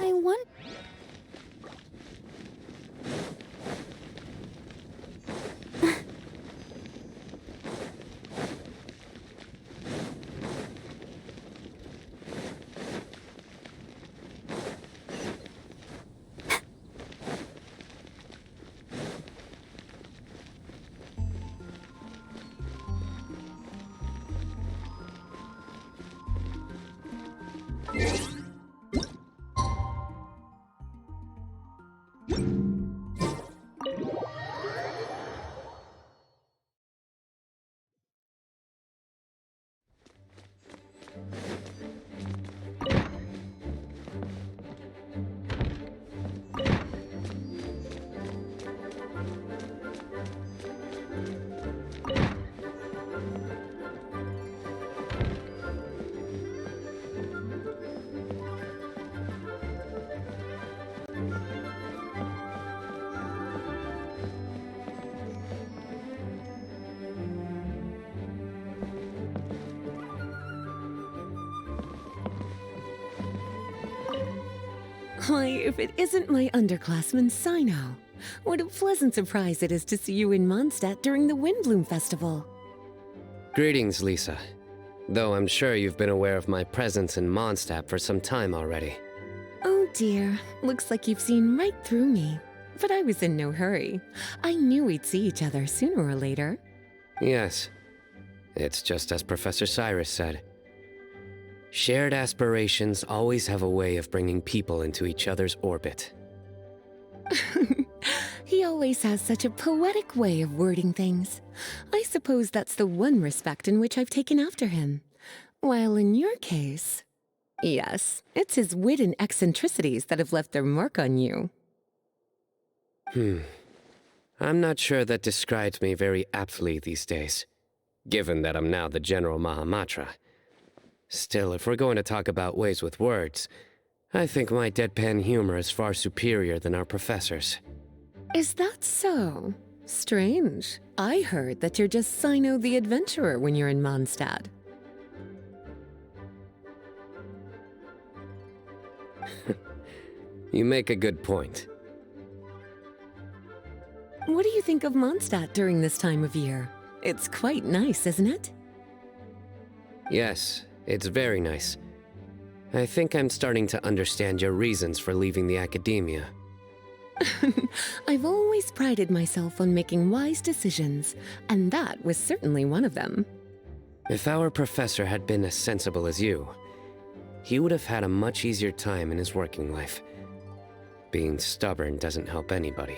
I wonder. Why, if it isn't my underclassman, Sino. What a pleasant surprise it is to see you in Mondstadt during the Windblume Festival. Greetings, Lisa. Though I'm sure you've been aware of my presence in Mondstadt for some time already. Oh dear, looks like you've seen right through me. But I was in no hurry. I knew we'd see each other sooner or later. Yes. It's just as Professor Cyrus said. Shared aspirations always have a way of bringing people into each other's orbit. He always has such a poetic way of wording things. I suppose that's the one respect in which I've taken after him. While in your case... Yes, it's his wit and eccentricities that have left their mark on you. I'm not sure that describes me very aptly these days, given that I'm now the General Mahamatra. Still, if we're going to talk about ways with words, I think my deadpan humor is far superior than our professor's. Is that so? Strange. I heard that you're just Sino the Adventurer when you're in Mondstadt. You make a good point. What do you think of Mondstadt during this time of year? It's quite nice, isn't it? Yes, it's very nice. I think I'm starting to understand your reasons for leaving the academia. I've always prided myself on making wise decisions, and that was certainly one of them. If our professor had been as sensible as you, he would have had a much easier time in his working life. Being stubborn doesn't help anybody.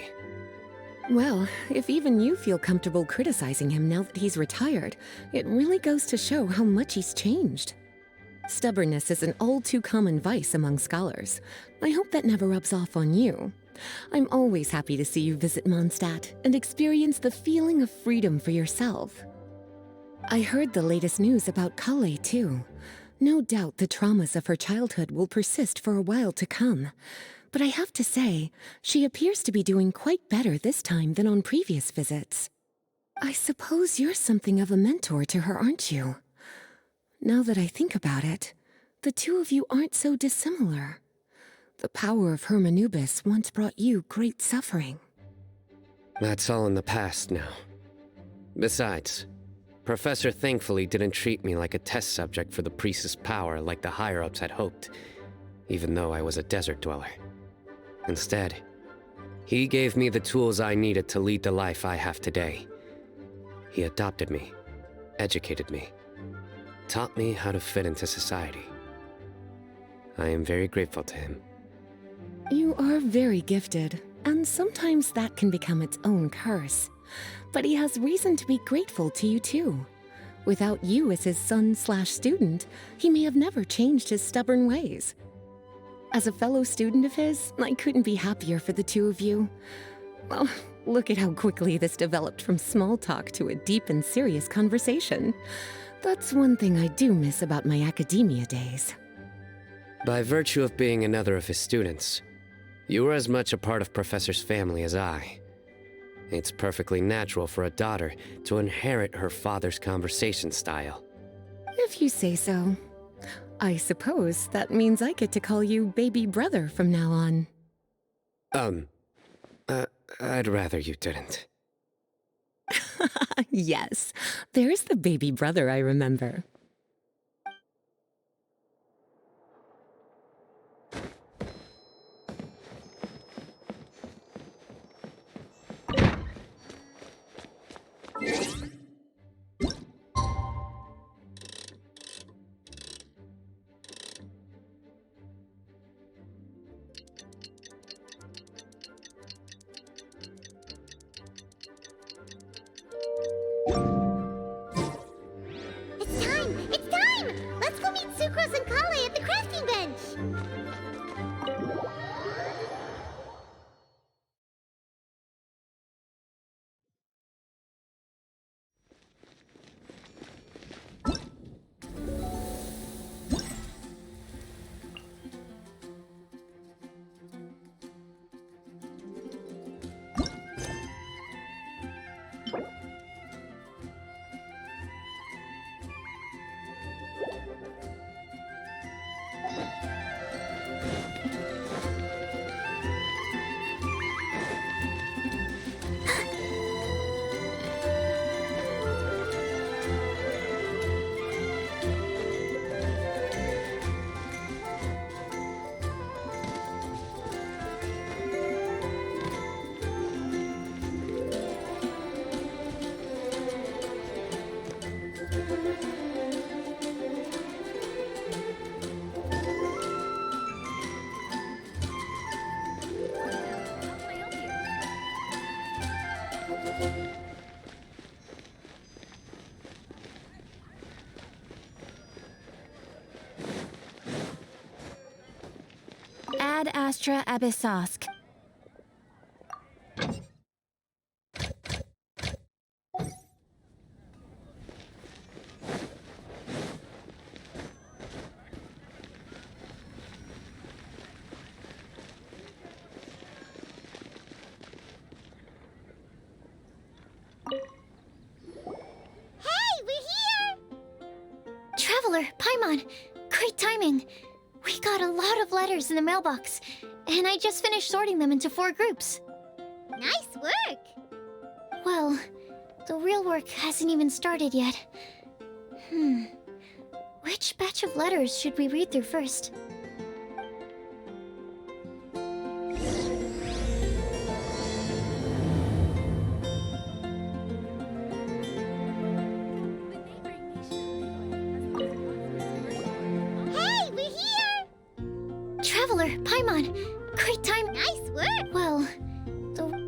Well, if even you feel comfortable criticizing him now that he's retired, it really goes to show how much he's changed. Stubbornness is an all-too-common vice among scholars. I hope that never rubs off on you. I'm always happy to see you visit Mondstadt and experience the feeling of freedom for yourself. I heard the latest news about Kale, too. No doubt the traumas of her childhood will persist for a while to come. But I have to say, she appears to be doing quite better this time than on previous visits. I suppose you're something of a mentor to her, aren't you? Now that I think about it, the two of you aren't so dissimilar. The power of Hermanubis once brought you great suffering. That's all in the past now. Besides, Professor thankfully didn't treat me like a test subject for the priest's power like the higher-ups had hoped, even though I was a desert dweller. Instead, he gave me the tools I needed to lead the life I have today. He adopted me, educated me, taught me how to fit into society. I am very grateful to him. You are very gifted, and sometimes that can become its own curse. But he has reason to be grateful to you too. Without you as his son/student, he may have never changed his stubborn ways. As a fellow student of his, I couldn't be happier for the two of you. Well, look at how quickly this developed from small talk to a deep and serious conversation. That's one thing I do miss about my academia days. By virtue of being another of his students, you were as much a part of Professor's family as I. It's perfectly natural for a daughter to inherit her father's conversation style. If you say so. I suppose that means I get to call you baby brother from now on. Um, I'd rather you didn't. Yes, there's the baby brother I remember. It's time! It's time! Let's go meet Sucrose and Kale at the crafting bench! Ad Astra Abyssosk. Hey, we're here! Traveler, Paimon, great timing. We got a lot of letters in the mailbox, and I just finished sorting them into 4 groups. Nice work! Well, the real work hasn't even started yet. Which batch of letters should we read through first? Hey, we're here! Traveler, Paimon, great time. Nice work! Well, the...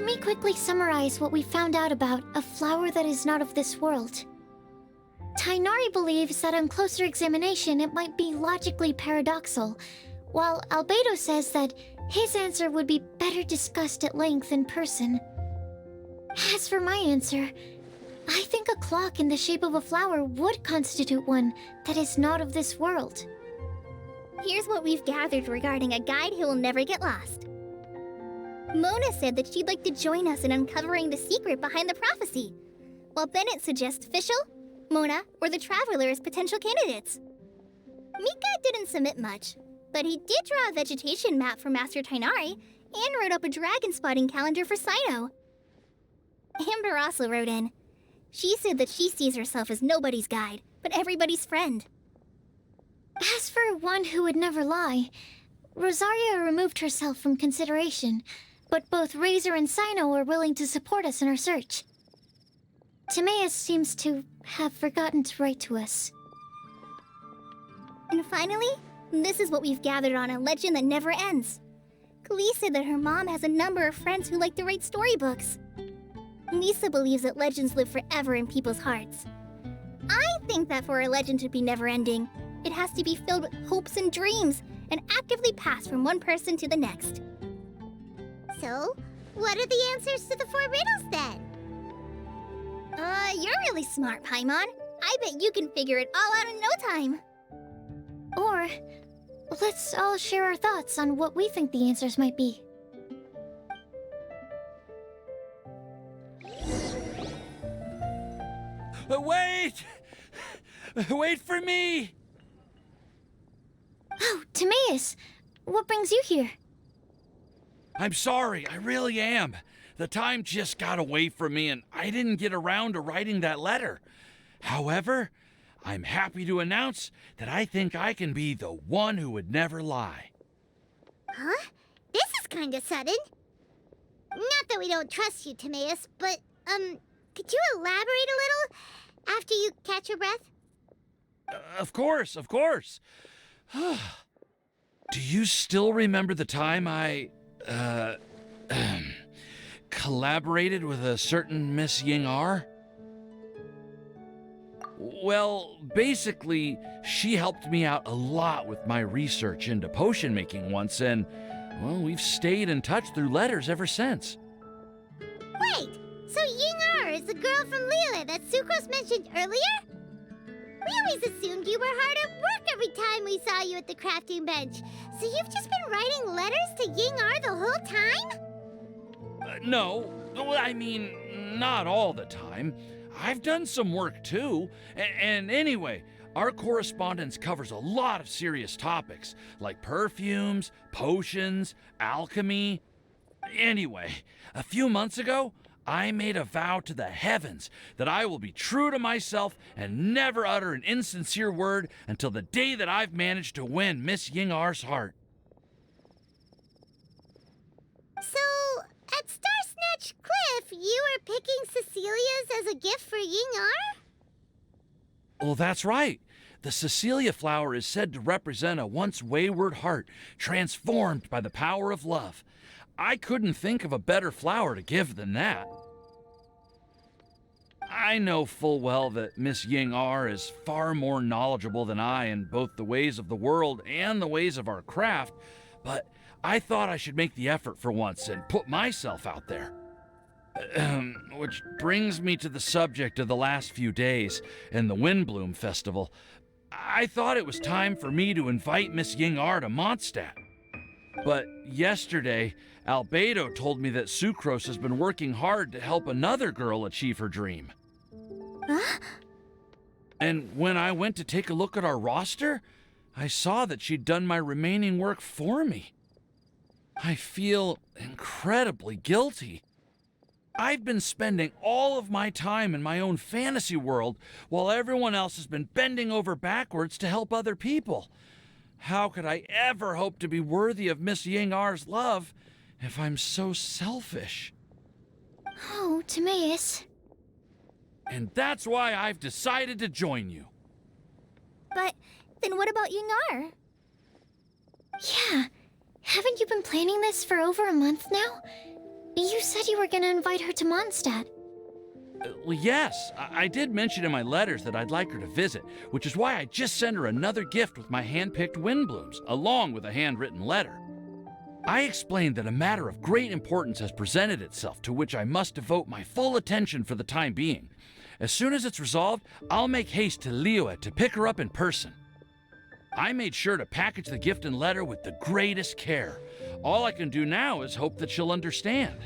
me quickly summarize what we found out about a flower that is not of this world. Tainari believes that on closer examination it might be logically paradoxal, while Albedo says that his answer would be better discussed at length in person. As for my answer, I think a clock in the shape of a flower would constitute one that is not of this world. Here's what we've gathered regarding a guide who will never get lost. Mona said that she'd like to join us in uncovering the secret behind the prophecy, while Bennett suggests Fischl, Mona, or the Traveler as potential candidates. Mika didn't submit much, but he did draw a vegetation map for Master Tainari and wrote up a dragon spotting calendar for Saito. Amber also wrote in. She said that she sees herself as nobody's guide, but everybody's friend. As for one who would never lie, Rosaria removed herself from consideration, but both Razor and Sino are willing to support us in our search. Timaeus seems to have forgotten to write to us. And finally, this is what we've gathered on a legend that never ends. Klee said that her mom has a number of friends who like to write storybooks. Lisa believes that legends live forever in people's hearts. I think that for a legend to be never-ending, it has to be filled with hopes and dreams and actively passed from one person to the next. So, what are the answers to the 4 riddles then? You're really smart, Paimon. I bet you can figure it all out in no time. Or, let's all share our thoughts on what we think the answers might be. Wait! Wait for me! Oh, Timaeus! What brings you here? I'm sorry, I really am. The time just got away from me and I didn't get around to writing that letter. However, I'm happy to announce that I think I can be the one who would never lie. Huh? This is kinda sudden. Not that we don't trust you, Timaeus, but, could you elaborate a little after you catch your breath? Of course, of course. Do you still remember the time I, collaborated with a certain Miss Ying-R? Well, basically, she helped me out a lot with my research into potion making once, and, well, we've stayed in touch through letters ever since. Wait, so Ying-R is the girl from Lila that Sucrose mentioned earlier? We always assumed you were hard at work every time we saw you at the crafting bench. So you've just been writing letters to Ying-R the whole time? No, I mean, not all the time. I've done some work too. And anyway, our correspondence covers a lot of serious topics, like perfumes, potions, alchemy. Anyway, a few months ago, I made a vow to the heavens that I will be true to myself and never utter an insincere word until the day that I've managed to win Miss Ying-R's heart. So, at Star Snatch Cliff, you were picking Cecilia's as a gift for Ying-R? Well, that's right. The Cecilia flower is said to represent a once wayward heart transformed by the power of love. I couldn't think of a better flower to give than that. I know full well that Miss Ying-R is far more knowledgeable than I in both the ways of the world and the ways of our craft, but I thought I should make the effort for once and put myself out there. Which brings me to the subject of the last few days and the Windblume Festival. I thought it was time for me to invite Miss Ying-R to Mondstadt. But yesterday, Albedo told me that Sucrose has been working hard to help another girl achieve her dream. Huh? And when I went to take a look at our roster, I saw that she'd done my remaining work for me. I feel incredibly guilty. I've been spending all of my time in my own fantasy world while everyone else has been bending over backwards to help other people. How could I ever hope to be worthy of Miss Ying-R's love if I'm so selfish? Oh, Timaeus. And that's why I've decided to join you. But then what about Ying-R? Yeah, haven't you been planning this for over a month now? You said you were gonna invite her to Mondstadt. Well, yes, I did mention in my letters that I'd like her to visit, which is why I just sent her another gift with my hand-picked Windblooms, along with a handwritten letter. I explained that a matter of great importance has presented itself to which I must devote my full attention for the time being. As soon as it's resolved, I'll make haste to Liyue to pick her up in person. I made sure to package the gift and letter with the greatest care. All I can do now is hope that she'll understand.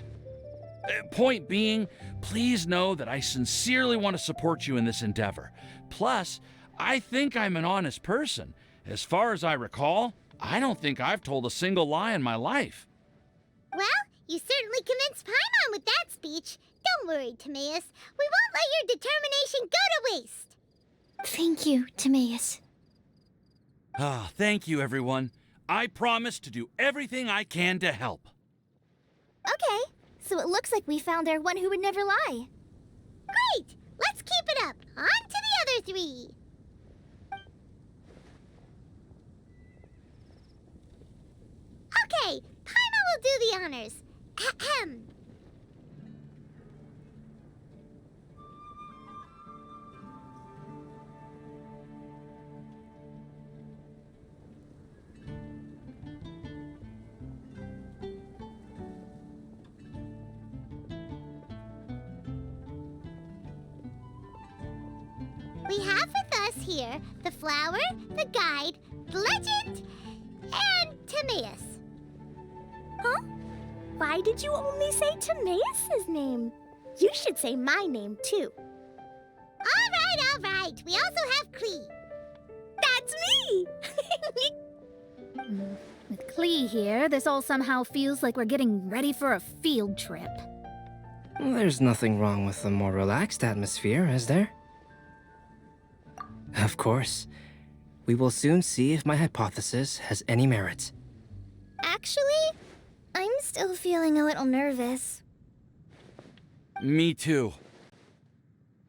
Point being, please know that I sincerely want to support you in this endeavor. Plus, I think I'm an honest person. As far as I recall, I don't think I've told a single lie in my life. Well, you certainly convinced Paimon with that speech. Don't worry, Timaeus. We won't let your determination go to waste. Thank you, Timaeus. Thank you, everyone. I promise to do everything I can to help. Okay, so it looks like we found our one who would never lie. Great! Let's keep it up. On to the other three. Okay, Paimon will do the honors. Ahem. We have with us here the flower, the guide, the legend, and Timaeus. Huh? Why did you only say Timaeus' name? You should say my name, too. All right. We also have Klee. That's me! With Klee here, this all somehow feels like we're getting ready for a field trip. There's nothing wrong with a more relaxed atmosphere, is there? Of course. We will soon see if my hypothesis has any merit. Actually, I'm still feeling a little nervous. Me too.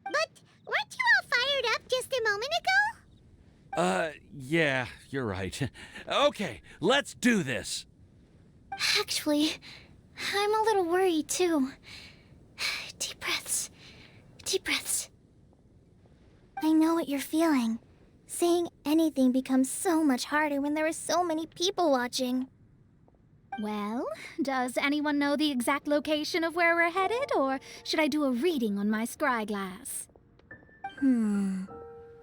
But weren't you all fired up just a moment ago? Yeah, you're right. Okay, let's do this. Actually, I'm a little worried too. Deep breaths. Deep breaths. I know what you're feeling. Saying anything becomes so much harder when there are so many people watching. Well, does anyone know the exact location of where we're headed, or should I do a reading on my scry glass?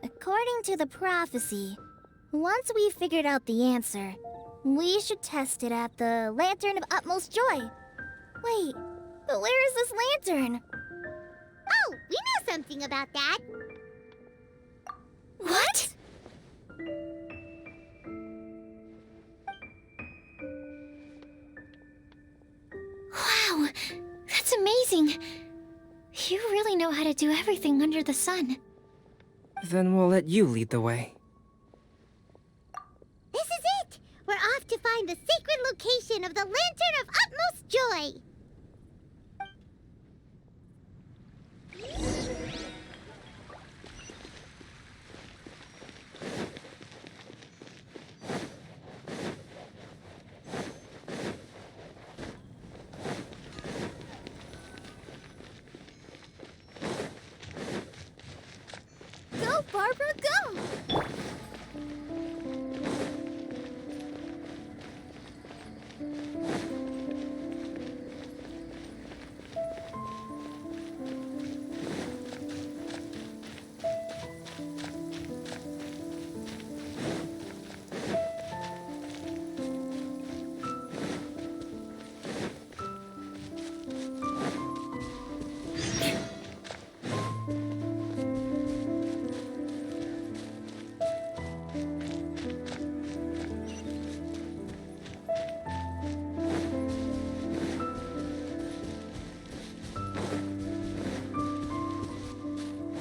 According to the prophecy, once we've figured out the answer, we should test it at the Lantern of Utmost Joy. Wait, but where is this lantern? Oh, we know something about that. What? Wow, that's amazing. You really know how to do everything under the sun. Then we'll let you lead the way. This is it! We're off to find the sacred location of the Lantern of Utmost Joy! Go, Barbara, go!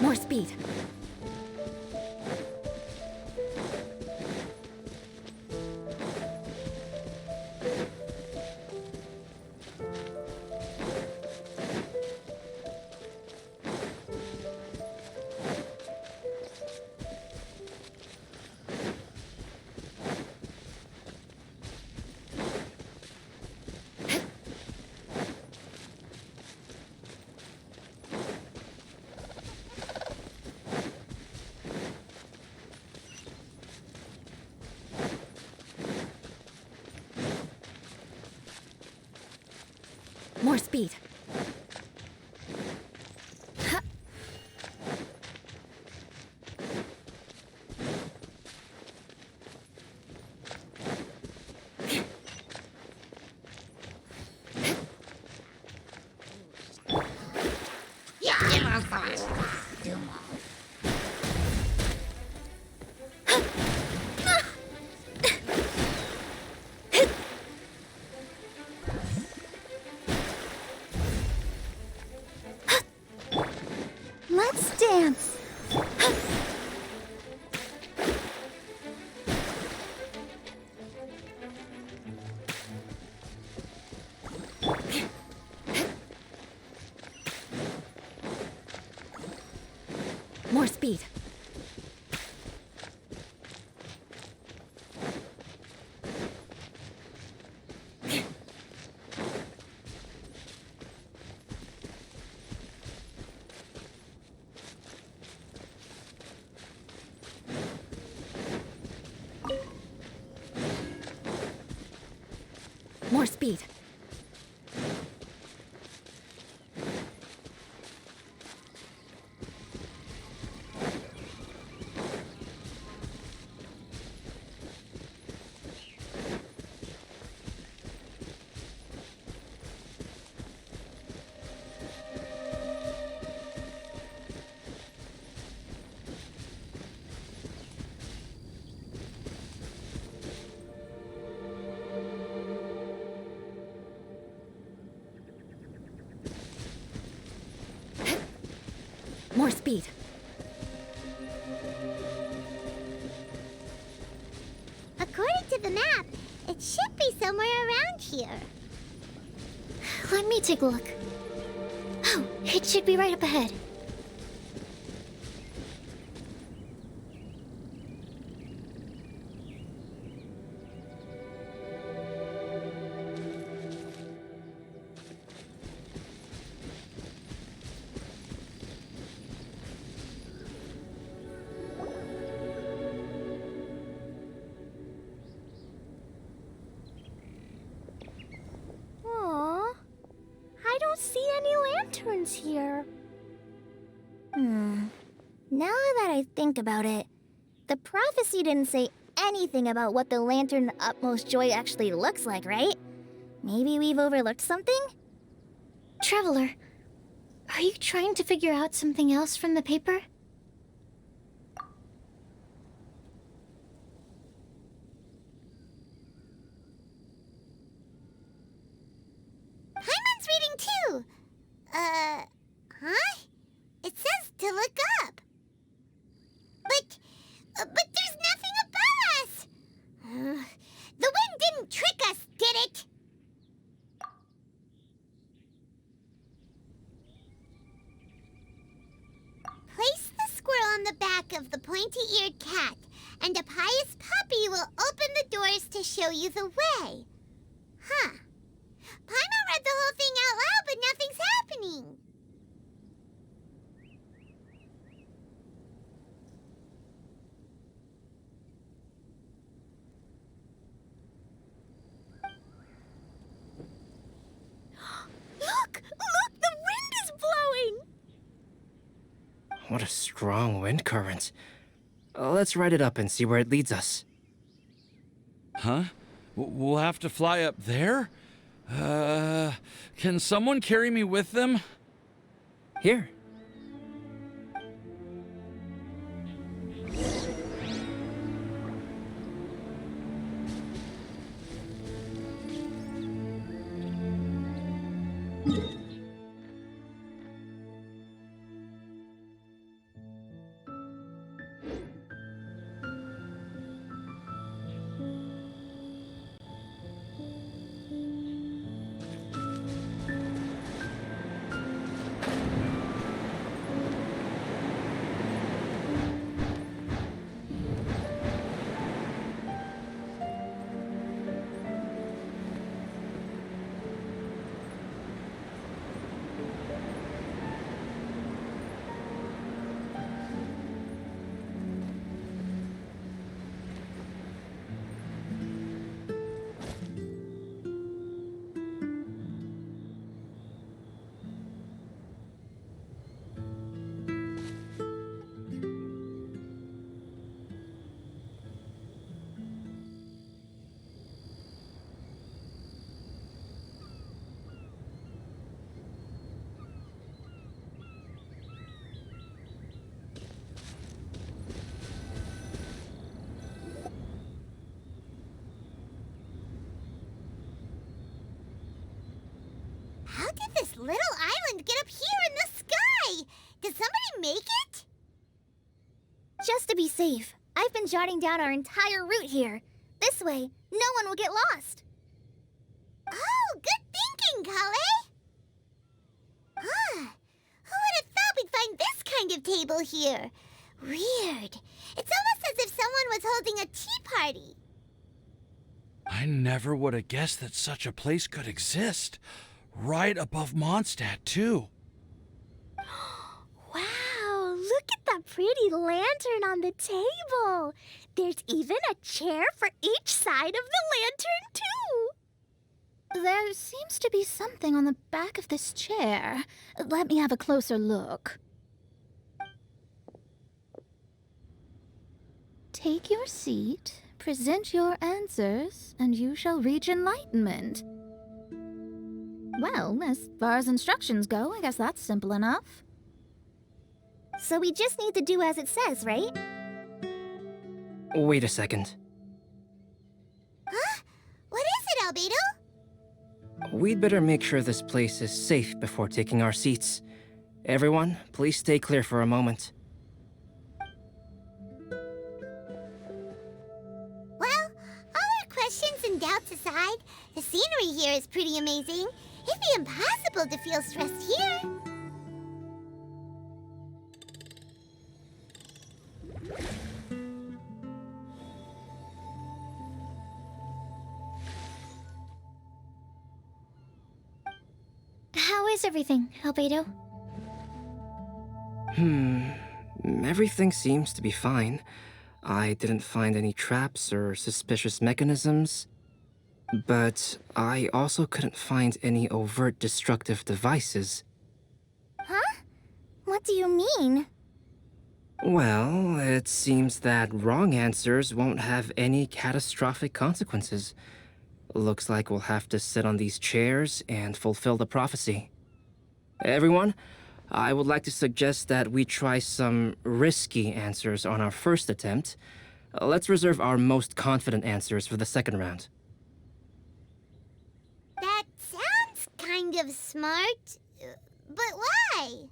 More speed. More speed. Let's dance. More speed. More speed. More speed. According to the map, it should be somewhere around here. Let me take a look. Oh, it should be right up ahead. Aww. I don't see any lanterns here. Now that I think about it, the prophecy didn't say anything about what the lantern utmost joy actually looks like, right? Maybe we've overlooked something? Traveler, are you trying to figure out something else from the paper? Paimon's reading too. Huh? It says to look up. But there's nothing above us. The wind didn't trick us, did it? Place the squirrel on the back of the pointy-eared cat, and a pious puppy will open the doors to show you the way. Huh. Paimon read the whole thing out loud, but nothing's happening. Look! Look! The wind is blowing! What a strong wind current. Let's ride it up and see where it leads us. Huh? We'll have to fly up there? Can someone carry me with them? Here. safe. I've been jotting down our entire route here. This way, no one will get lost. Oh, good thinking, Kale! Huh. Who would have thought we'd find this kind of table here? Weird. It's almost as if someone was holding a tea party. I never would have guessed that such a place could exist. Right above Mondstadt, too. Wow, look at that pretty lantern on the table. There's even a chair for each side of the lantern, too. There seems to be something on the back of this chair. Let me have a closer look. Take your seat, present your answers, and you shall reach enlightenment. Well, as far as instructions go, I guess that's simple enough. So we just need to do as it says, right? Wait a second. Huh? What is it, Albedo? We'd better make sure this place is safe before taking our seats. Everyone, please stay clear for a moment. Well, all our questions and doubts aside, the scenery here is pretty amazing. It'd be impossible to feel stressed here. How is everything, Albedo? Everything seems to be fine. I didn't find any traps or suspicious mechanisms. But I also couldn't find any overt destructive devices. Huh? What do you mean? Well, it seems that wrong answers won't have any catastrophic consequences. Looks like we'll have to sit on these chairs and fulfill the prophecy. Everyone, I would like to suggest that we try some risky answers on our first attempt. Let's reserve our most confident answers for the second round. That sounds kind of smart. But why?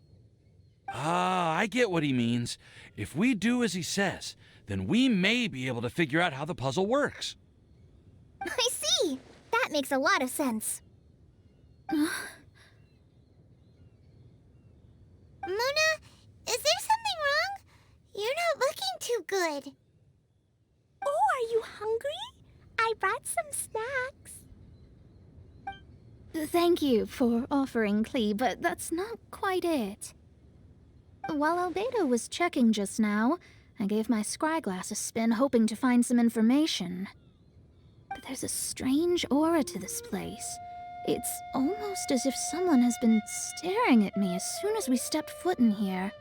Ah, I get what he means. If we do as he says, then we may be able to figure out how the puzzle works. I see. That makes a lot of sense. Mona, is there something wrong? You're not looking too good. Oh, are you hungry? I brought some snacks. Thank you for offering, Klee, but that's not quite it. While Albedo was checking just now, I gave my scryglass a spin hoping to find some information. But there's a strange aura to this place. It's almost as if someone has been staring at me as soon as we stepped foot in here.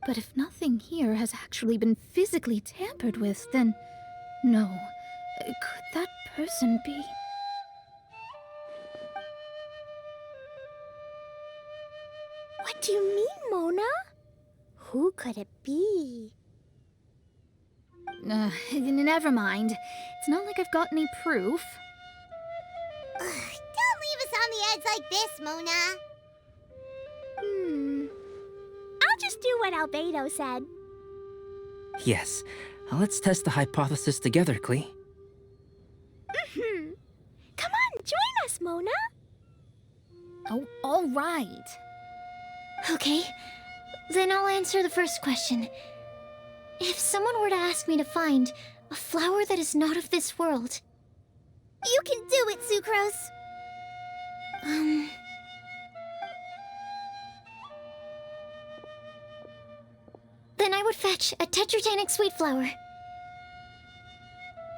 But if nothing here has actually been physically tampered with, then no. Could that person be? What do you mean, Mona? Who could it be? Never mind. It's not like I've got any proof. Ugh, don't leave us on the edge like this, Mona. I'll just do what Albedo said. Yes, let's test the hypothesis together, Klee. Come on, join us, Mona. Oh, all right. Okay, then I'll answer the first question. If someone were to ask me to find a flower that is not of this world, You can do it, Sucrose. then I would fetch a tetragenic sweet flower.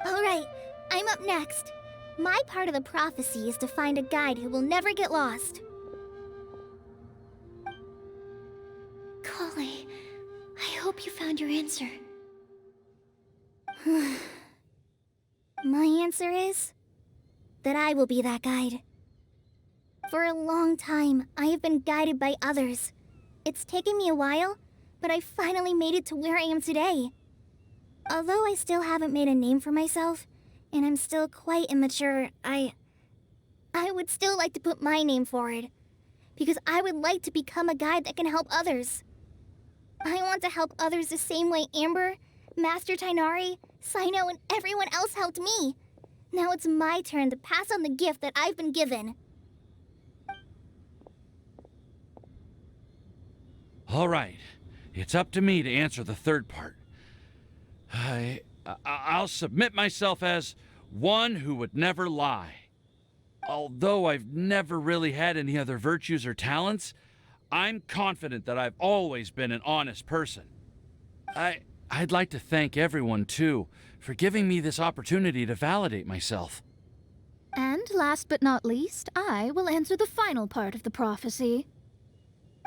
All right, I'm up next. My part of the prophecy is to find a guide who will never get lost. Kale, I hope you found your answer. My answer is that I will be that guide. For a long time, I have been guided by others. It's taken me a while, but I finally made it to where I am today. Although I still haven't made a name for myself, and I'm still quite immature, I would still like to put my name forward. Because I would like to become a guide that can help others. I want to help others the same way Amber, Master Tainari, Sino, and everyone else helped me. Now it's my turn to pass on the gift that I've been given. All right, it's up to me to answer the third part. I'll submit myself as one who would never lie. Although I've never really had any other virtues or talents, I'm confident that I've always been an honest person. I'd like to thank everyone, too, for giving me this opportunity to validate myself. And last but not least, I will answer the final part of the prophecy.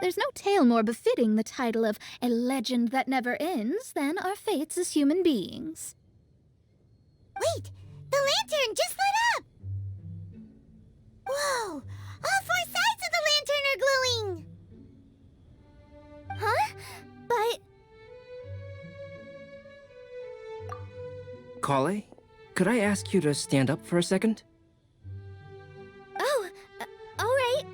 There's no tale more befitting the title of a legend that never ends than our fates as human beings. Wait! The lantern just lit up! Whoa! All 4 sides of the lantern are glowing! Huh? But... Kale, could I ask you to stand up for a second? Oh, all right.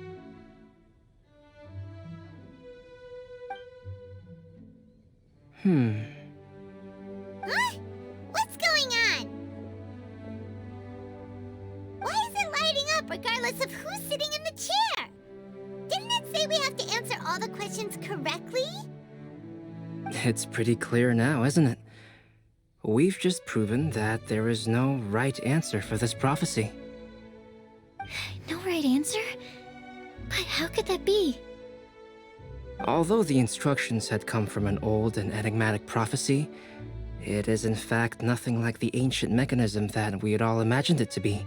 Huh? What's going on? Why is it lighting up regardless of who's sitting in the chair? Didn't it say we have to answer all the questions correctly? It's pretty clear now, isn't it? We've just proven that there is no right answer for this prophecy. No right answer? But how could that be? Although the instructions had come from an old and enigmatic prophecy, it is in fact nothing like the ancient mechanism that we had all imagined it to be.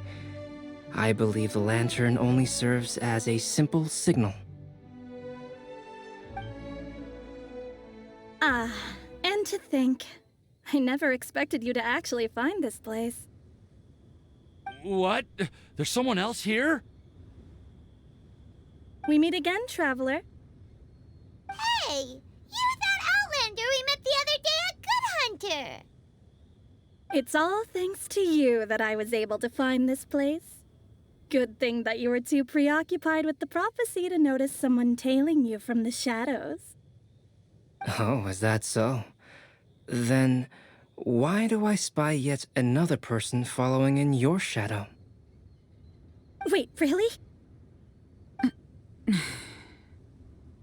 I believe the lantern only serves as a simple signal. And to think, I never expected you to actually find this place. What? There's someone else here? We meet again, traveler. Hey! You're that Outlander we met the other day at Good Hunter! It's all thanks to you that I was able to find this place. Good thing that you were too preoccupied with the prophecy to notice someone tailing you from the shadows. Oh, is that so? Then, why do I spy yet another person following in your shadow? Wait, really?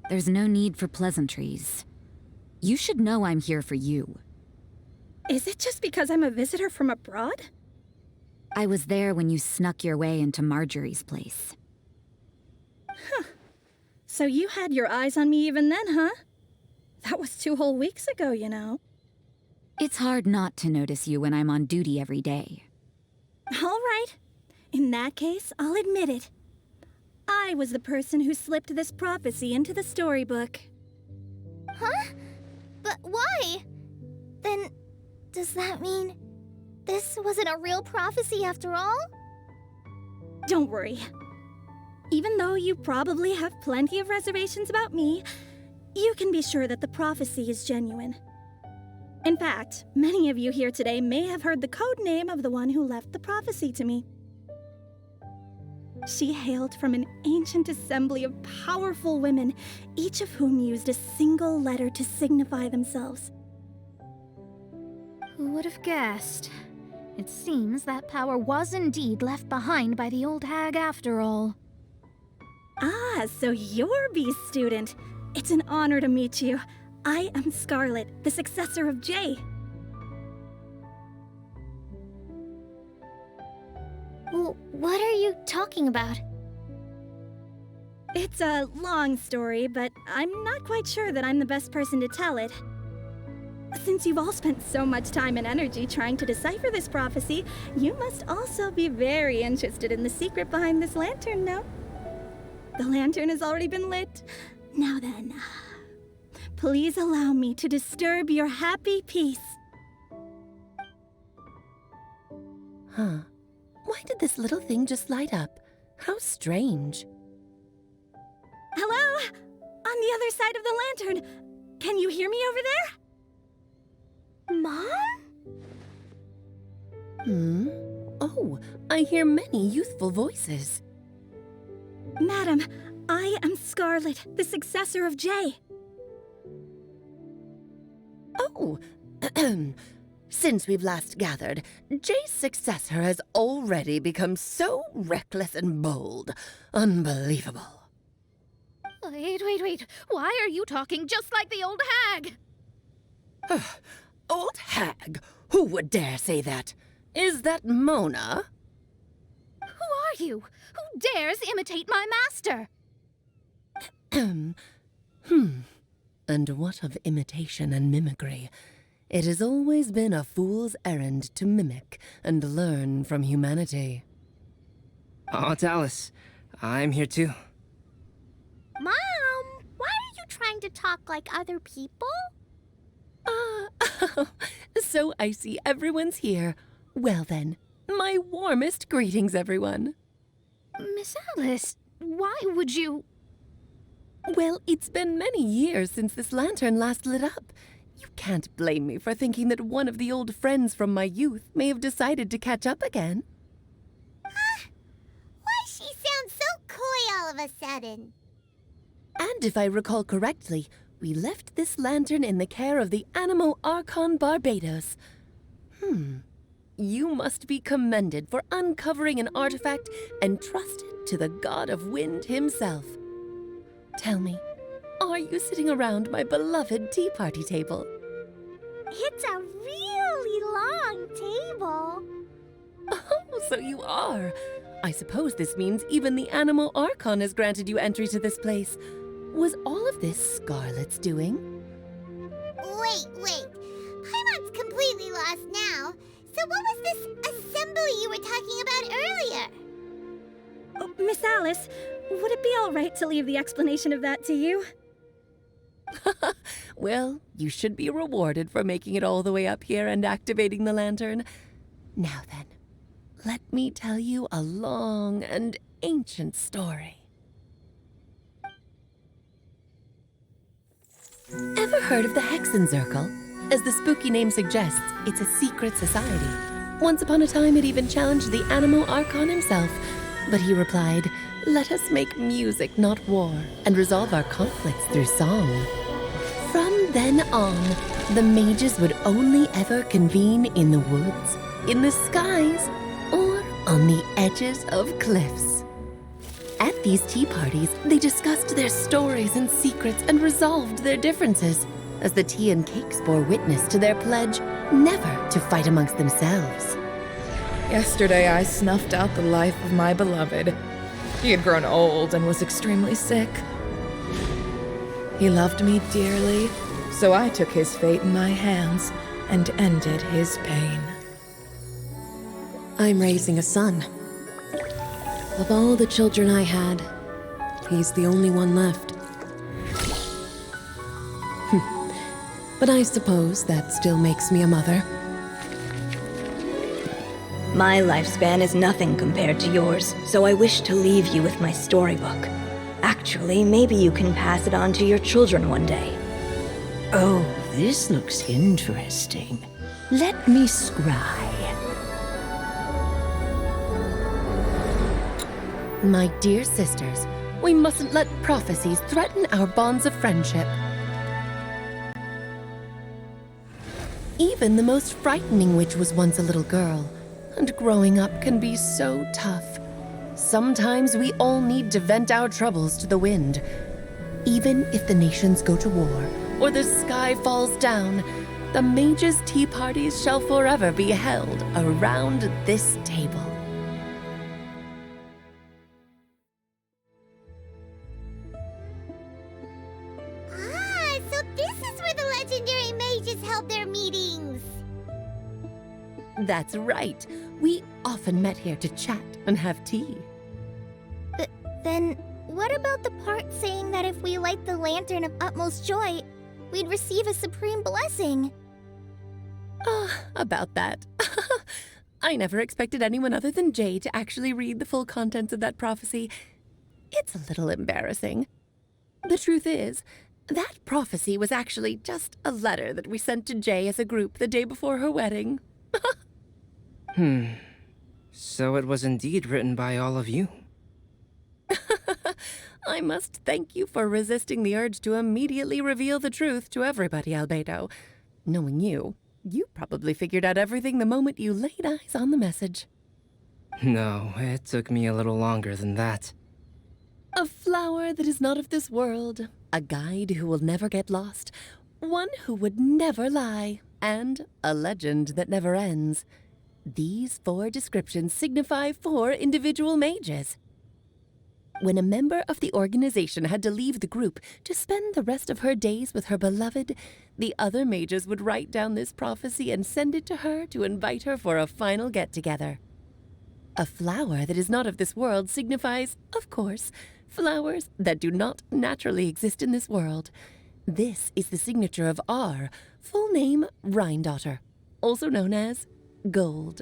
There's no need for pleasantries. You should know I'm here for you. Is it just because I'm a visitor from abroad? I was there when you snuck your way into Marjorie's place. So you had your eyes on me even then, huh? That was 2 whole weeks ago, you know. It's hard not to notice you when I'm on duty every day. All right. In that case, I'll admit it. I was the person who slipped this prophecy into the storybook. Huh? But why? Then, does that mean this wasn't a real prophecy after all? Don't worry. Even though you probably have plenty of reservations about me, you can be sure that the prophecy is genuine. In fact, many of you here today may have heard the code name of the one who left the prophecy to me. She hailed from an ancient assembly of powerful women, each of whom used a single letter to signify themselves. Who would have guessed? It seems that power was indeed left behind by the old hag after all. Ah, so you're B's student. It's an honor to meet you. I am Scarlet, the successor of Jay. Well, what are you talking about? It's a long story, but I'm not quite sure that I'm the best person to tell it. Since you've all spent so much time and energy trying to decipher this prophecy, you must also be very interested in the secret behind this lantern, no? The lantern has already been lit. Now then, please allow me to disturb your happy peace. Huh. Why did this little thing just light up? How strange. Hello? On the other side of the lantern. Can you hear me over there? Mom? Oh, I hear many youthful voices. Madam, I am Scarlet, the successor of Jay. Oh, since we've last gathered, Jay's successor has already become so reckless and bold. Unbelievable. Wait. Why are you talking just like the old hag? Old hag? Who would dare say that? Is that Mona? Who are you? Who dares imitate my master? And what of imitation and mimicry? It has always been a fool's errand to mimic and learn from humanity. Oh, Dallas, I'm here too. Mom, why are you trying to talk like other people? So I see everyone's here. Well then, my warmest greetings, everyone. Miss Alice, why would you... Well, it's been many years since this lantern last lit up. You can't blame me for thinking that one of the old friends from my youth may have decided to catch up again. Why she sounds so coy all of a sudden? And if I recall correctly, we left this lantern in the care of the Animo Archon Barbados. You must be commended for uncovering an artifact entrusted to the god of wind himself. Tell me, are you sitting around my beloved tea party table? It's a really long table. Oh, so you are. I suppose this means even the Animo Archon has granted you entry to this place. Was all of this Scarlet's doing? Wait. Paimon's completely lost now. So what was this assembly you were talking about earlier? Oh, Miss Alice, would it be all right to leave the explanation of that to you? Well, you should be rewarded for making it all the way up here and activating the lantern. Now then, let me tell you a long and ancient story. Ever heard of the Hexenzirkel? As the spooky name suggests, it's a secret society. Once upon a time, it even challenged the Animo Archon himself. But he replied, "Let us make music, not war, and resolve our conflicts through song." From then on, the mages would only ever convene in the woods, in the skies, or on the edges of cliffs. At these tea parties, they discussed their stories and secrets and resolved their differences, as the tea and cakes bore witness to their pledge never to fight amongst themselves. Yesterday I snuffed out the life of my beloved. He had grown old and was extremely sick. He loved me dearly, so I took his fate in my hands and ended his pain. I'm raising a son. Of all the children I had, he's the only one left. But I suppose that still makes me a mother. My lifespan is nothing compared to yours, so I wish to leave you with my storybook. Actually, maybe you can pass it on to your children one day. Oh, this looks interesting. Let me scry. My dear sisters, we mustn't let prophecies threaten our bonds of friendship. Even the most frightening witch was once a little girl, and growing up can be so tough. Sometimes we all need to vent our troubles to the wind. Even if the nations go to war, or the sky falls down, the mages' tea parties shall forever be held around this table. So this is where the legendary mages held their meetings. That's right. We often met here to chat and have tea. Then, what about the part saying that if we light the lantern of utmost joy, we'd receive a supreme blessing? About that. I never expected anyone other than Jay to actually read the full contents of that prophecy. It's a little embarrassing. The truth is, that prophecy was actually just a letter that we sent to Jay as a group the day before her wedding. So it was indeed written by all of you. I must thank you for resisting the urge to immediately reveal the truth to everybody, Albedo. Knowing you, you probably figured out everything the moment you laid eyes on the message. No, it took me a little longer than that. A flower that is not of this world, a guide who will never get lost, one who would never lie, and a legend that never ends. These 4 descriptions signify 4 individual mages. When a member of the organization had to leave the group to spend the rest of her days with her beloved, the other mages would write down this prophecy and send it to her to invite her for a final get-together. A flower that is not of this world signifies, of course, flowers that do not naturally exist in this world. This is the signature of our full name, Rhine-daughter, also known as Gold.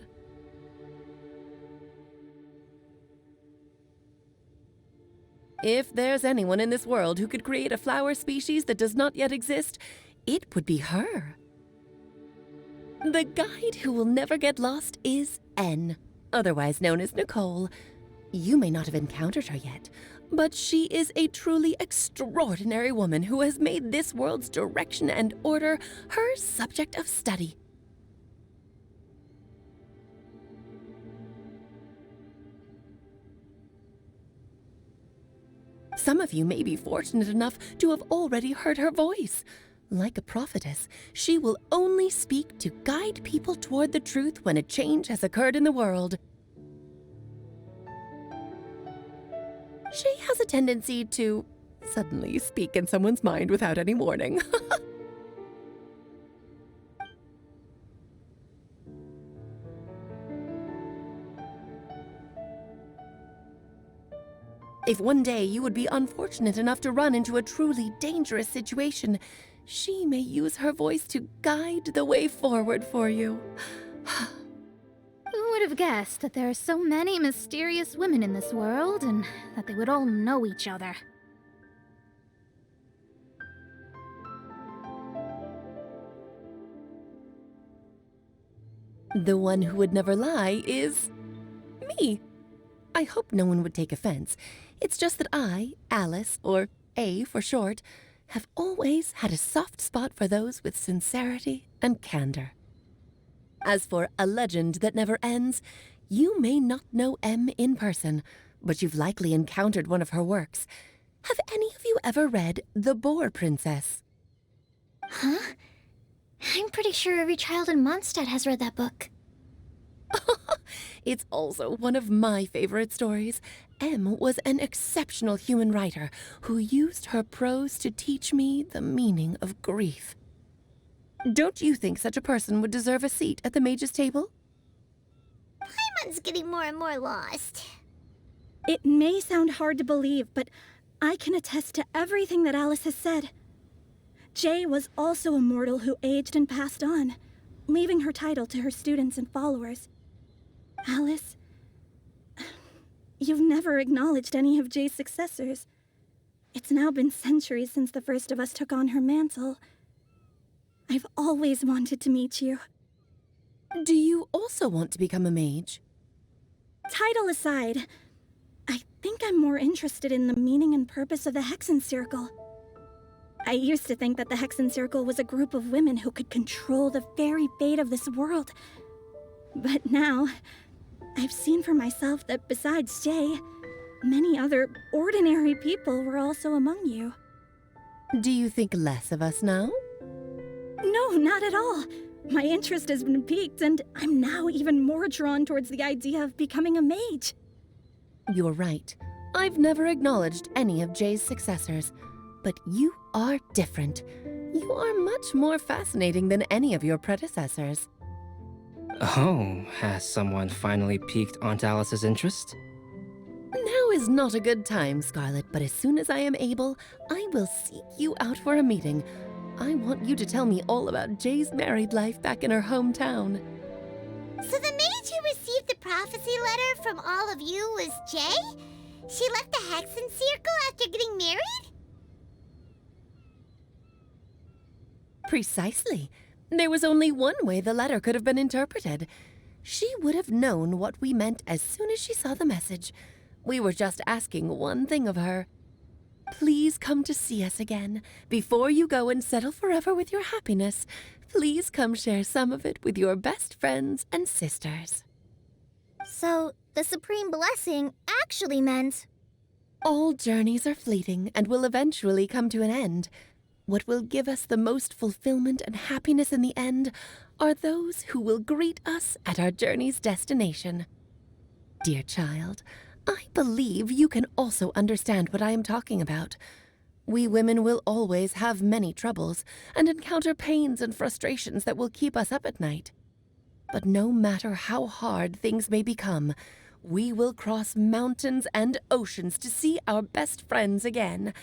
If there's anyone in this world who could create a flower species that does not yet exist, it would be her. The guide who will never get lost is N, otherwise known as Nicole. You may not have encountered her yet, but she is a truly extraordinary woman who has made this world's direction and order her subject of study. Some of you may be fortunate enough to have already heard her voice. Like a prophetess, she will only speak to guide people toward the truth when a change has occurred in the world. She has a tendency to suddenly speak in someone's mind without any warning. If one day you would be unfortunate enough to run into a truly dangerous situation, she may use her voice to guide the way forward for you. Who would have guessed that there are so many mysterious women in this world, and that they would all know each other? The one who would never lie is me. I hope no one would take offense. It's just that I, Alice, or A for short, have always had a soft spot for those with sincerity and candor. As for a legend that never ends, you may not know M in person, but you've likely encountered one of her works. Have any of you ever read The Boar Princess? Huh? I'm pretty sure every child in Mondstadt has read that book. It's also one of my favorite stories. M was an exceptional human writer who used her prose to teach me the meaning of grief. Don't you think such a person would deserve a seat at the mage's table? Paimon's getting more and more lost. It may sound hard to believe, but I can attest to everything that Alice has said. Jay was also a mortal who aged and passed on, leaving her title to her students and followers. Alice, you've never acknowledged any of Jay's successors. It's now been centuries since the first of us took on her mantle. I've always wanted to meet you. Do you also want to become a mage? Title aside, I think I'm more interested in the meaning and purpose of the Hexen Circle. I used to think that the Hexen Circle was a group of women who could control the very fate of this world. But now, I've seen for myself that besides Jay, many other ordinary people were also among you. Do you think less of us now? No, not at all. My interest has been piqued, and I'm now even more drawn towards the idea of becoming a mage. You're right. I've never acknowledged any of Jay's successors. But you are different. You are much more fascinating than any of your predecessors. Oh, has someone finally piqued Aunt Alice's interest? Now is not a good time, Scarlet, but as soon as I am able, I will seek you out for a meeting. I want you to tell me all about Jay's married life back in her hometown. So the mage who received the prophecy letter from all of you was Jay? She left the Hexen Circle after getting married? Precisely. There was only one way the letter could have been interpreted. She would have known what we meant as soon as she saw the message. We were just asking one thing of her. please come to see us again. Before you go and settle forever with your happiness, please come share some of it with your best friends and sisters. So, the Supreme Blessing actually meant... All journeys are fleeting and will eventually come to an end. What will give us the most fulfillment and happiness in the end are those who will greet us at our journey's destination. Dear child, I believe you can also understand what I am talking about. We women will always have many troubles and encounter pains and frustrations that will keep us up at night. But no matter how hard things may become, we will cross mountains and oceans to see our best friends again,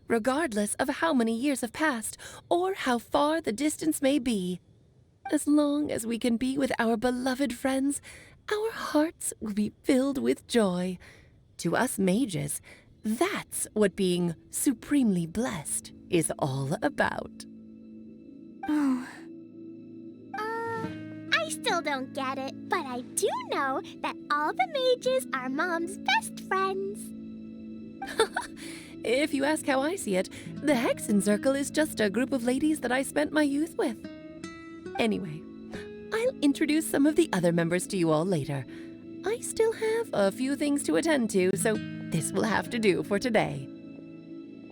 regardless of how many years have passed or how far the distance may be. As long as we can be with our beloved friends, our hearts will be filled with joy. To us mages, that's what being supremely blessed is all about. Oh. I still don't get it, but I do know that all the mages are Mom's best friends. If you ask how I see it, the Hexen Circle is just a group of ladies that I spent my youth with. Anyway, I'll introduce some of the other members to you all later. I still have a few things to attend to, so this will have to do for today.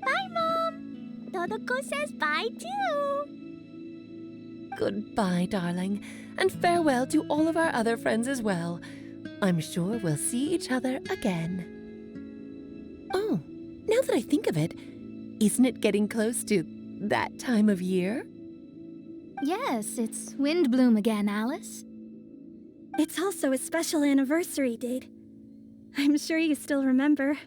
Bye, Mom! Todoko says bye, too! Goodbye, darling, and farewell to all of our other friends as well. I'm sure we'll see each other again. Oh, now that I think of it, isn't it getting close to that time of year? Yes, it's Windblume again, Alice. It's also a special anniversary date. I'm sure you still remember.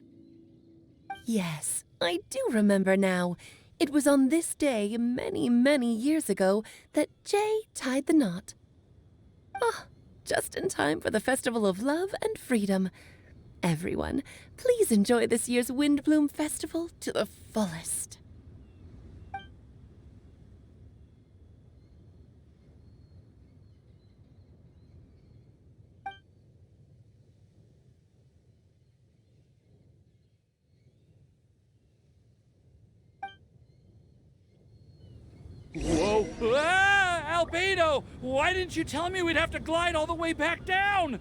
Yes, I do remember now. It was on this day many, many years ago that Jay tied the knot. Ah, just in time for the Festival of Love and Freedom. Everyone, please enjoy this year's Windblume Festival to the fullest. Whoa! Ah! Albedo! Why didn't you tell me we'd have to glide all the way back down?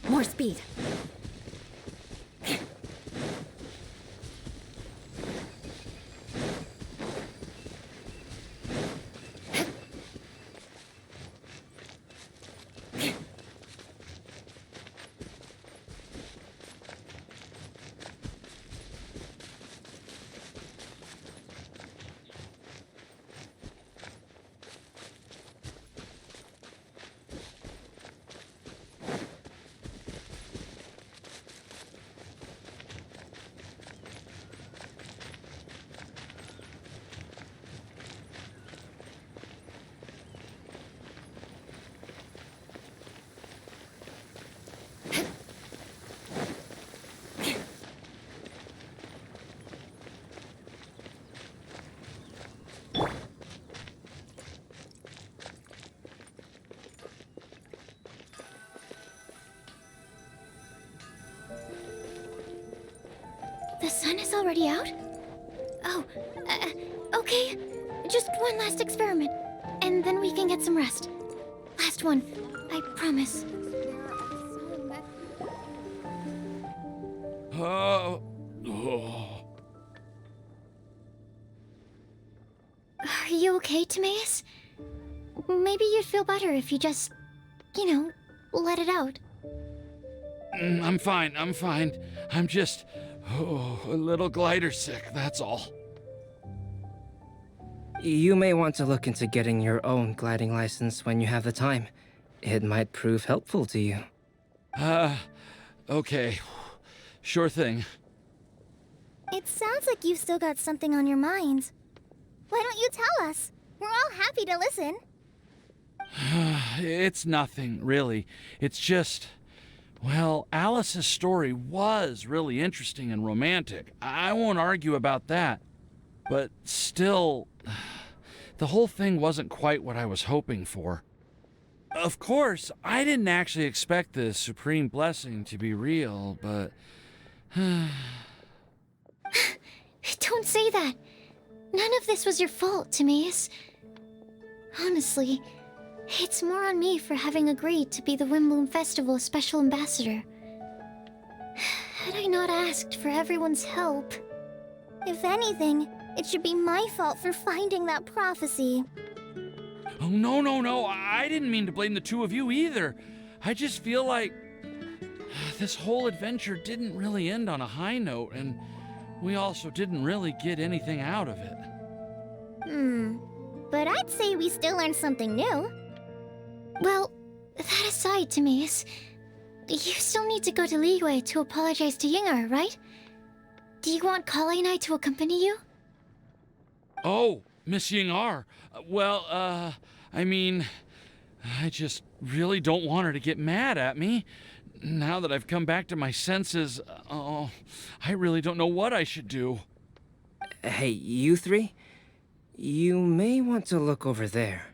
More speed. The sun is already out? Oh, okay. Just one last experiment, and then we can get some rest. Last one, I promise. Oh. Are you okay, Timaeus? Maybe you'd feel better if you just, let it out. I'm fine. I'm just a little glider sick, that's all. You may want to look into getting your own gliding license when you have the time. It might prove helpful to you. Okay. Sure thing. It sounds like you've still got something on your mind. Why don't you tell us? We're all happy to listen. It's nothing, really. It's just... Well, Alice's story was really interesting and romantic. I won't argue about that. But still, the whole thing wasn't quite what I was hoping for. Of course, I didn't actually expect the Supreme Blessing to be real, but... Don't say that. None of this was your fault, Timaeus. Honestly, it's more on me for having agreed to be the Windblume Festival Special Ambassador. Had I not asked for everyone's help... If anything, it should be my fault for finding that prophecy. Oh, no. I didn't mean to blame the two of you either. I just feel like this whole adventure didn't really end on a high note, and we also didn't really get anything out of it. But I'd say we still learned something new. Well, that aside, Timaeus, you still need to go to Liyue to apologize to Yingar, right? Do you want Kale and I to accompany you? Oh, Miss Yingar. Well, I mean, I just really don't want her to get mad at me. Now that I've come back to my senses, I really don't know what I should do. Hey, you three? You may want to look over there.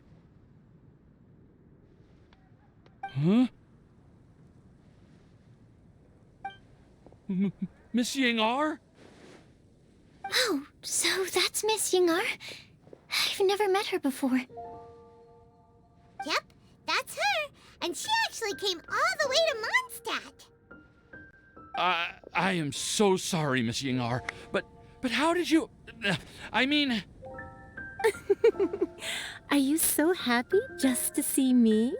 Huh? Miss Yingar? Oh, so that's Miss Yingar? I've never met her before. Yep, that's her. And she actually came all the way to Mondstadt. I am so sorry, Miss Yingar, but how did you... I mean... Are you so happy just to see me?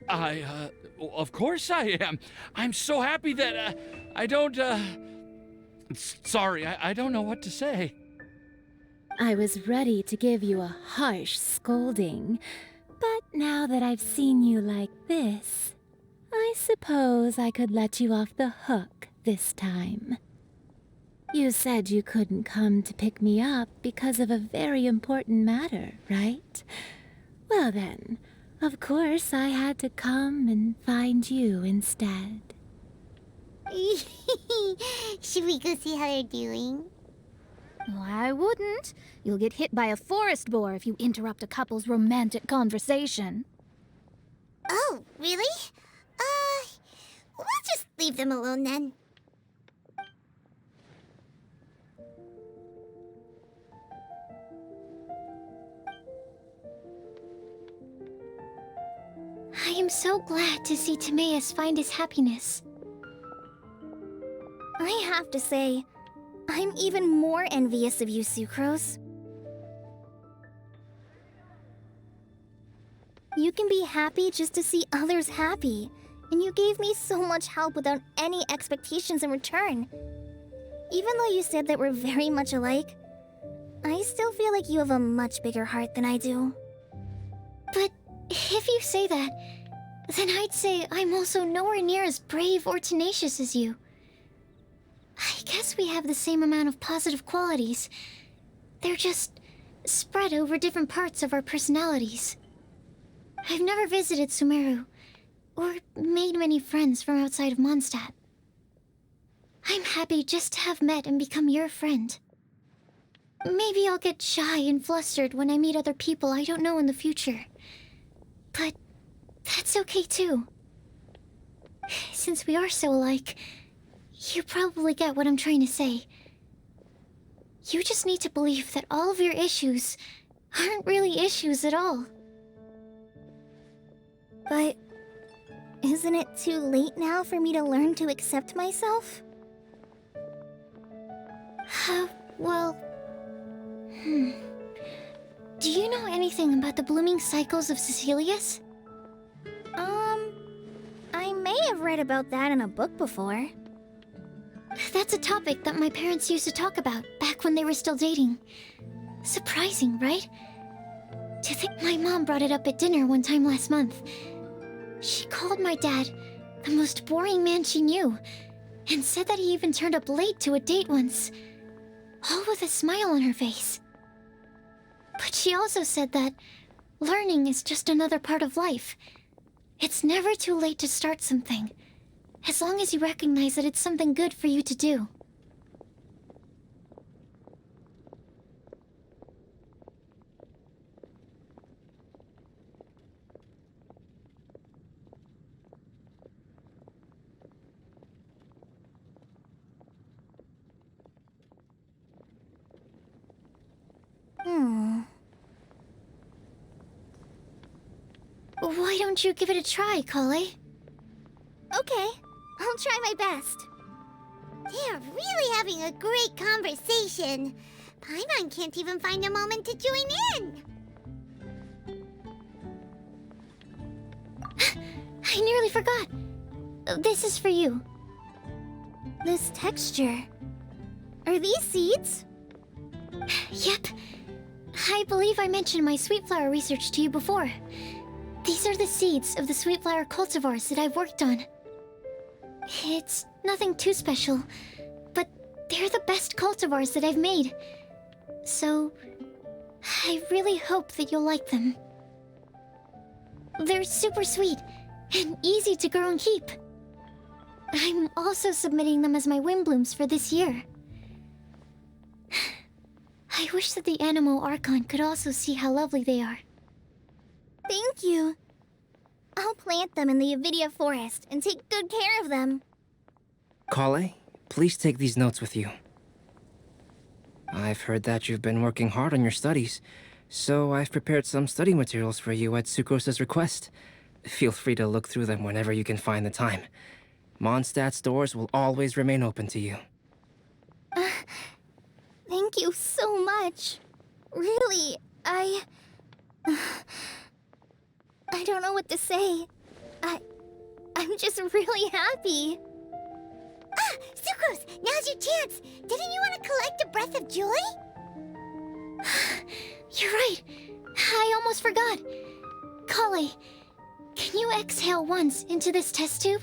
Of course I am. I'm so happy that, I don't, Sorry, I don't know what to say. I was ready to give you a harsh scolding, but now that I've seen you like this, I suppose I could let you off the hook this time. You said you couldn't come to pick me up because of a very important matter, right? Well then, of course I had to come and find you instead. Should we go see how they're doing? Well, I wouldn't. You'll get hit by a forest boar if you interrupt a couple's romantic conversation. Oh, really? We'll just leave them alone then. I am so glad to see Timaeus find his happiness. I have to say, I'm even more envious of you, Sucrose. You can be happy just to see others happy, and you gave me so much help without any expectations in return. Even though you said that we're very much alike, I still feel like you have a much bigger heart than I do. But if you say that, then I'd say I'm also nowhere near as brave or tenacious as you. I guess we have the same amount of positive qualities. They're just spread over different parts of our personalities. I've never visited Sumeru, or made many friends from outside of Mondstadt. I'm happy just to have met and become your friend. Maybe I'll get shy and flustered when I meet other people I don't know in the future. But that's okay too. Since we are so alike, You probably get what I'm trying to say. You just need to believe that all of your issues aren't really issues at all. But isn't it too late now for me to learn to accept myself? Well... Do you know anything about the blooming cycles of Cecilius? I may have read about that in a book before. That's a topic that my parents used to talk about back when they were still dating. Surprising, right? To think my mom brought it up at dinner one time last month. She called my dad the most boring man she knew, and said that he even turned up late to a date once, all with a smile on her face. But she also said that learning is just another part of life. It's never too late to start something, as long as you recognize that it's something good for you to do. Why don't you give it a try, Kale? Okay, I'll try my best. They're really having a great conversation. Paimon can't even find a moment to join in. I nearly forgot. This is for you. This texture. Are these seeds? Yep. I believe I mentioned my sweet flower research to you before. These are the seeds of the sweet flower cultivars that I've worked on. It's nothing too special, but they're the best cultivars that I've made. So, I really hope that you'll like them. They're super sweet and easy to grow and keep. I'm also submitting them as my Windblooms for this year. I wish that the Animo Archon could also see how lovely they are. Thank you. I'll plant them in the Avidia forest and take good care of them. Kale, please take these notes with you. I've heard that you've been working hard on your studies, so I've prepared some study materials for you at Sucrose's request. Feel free to look through them whenever you can find the time. Mondstadt's doors will always remain open to you. Thank you so much. Really, I don't know what to say. I'm just really happy. Ah, Sucrose, now's your chance. Didn't you want to collect a breath of joy? You're right. I almost forgot. Kale, can you exhale once into this test tube?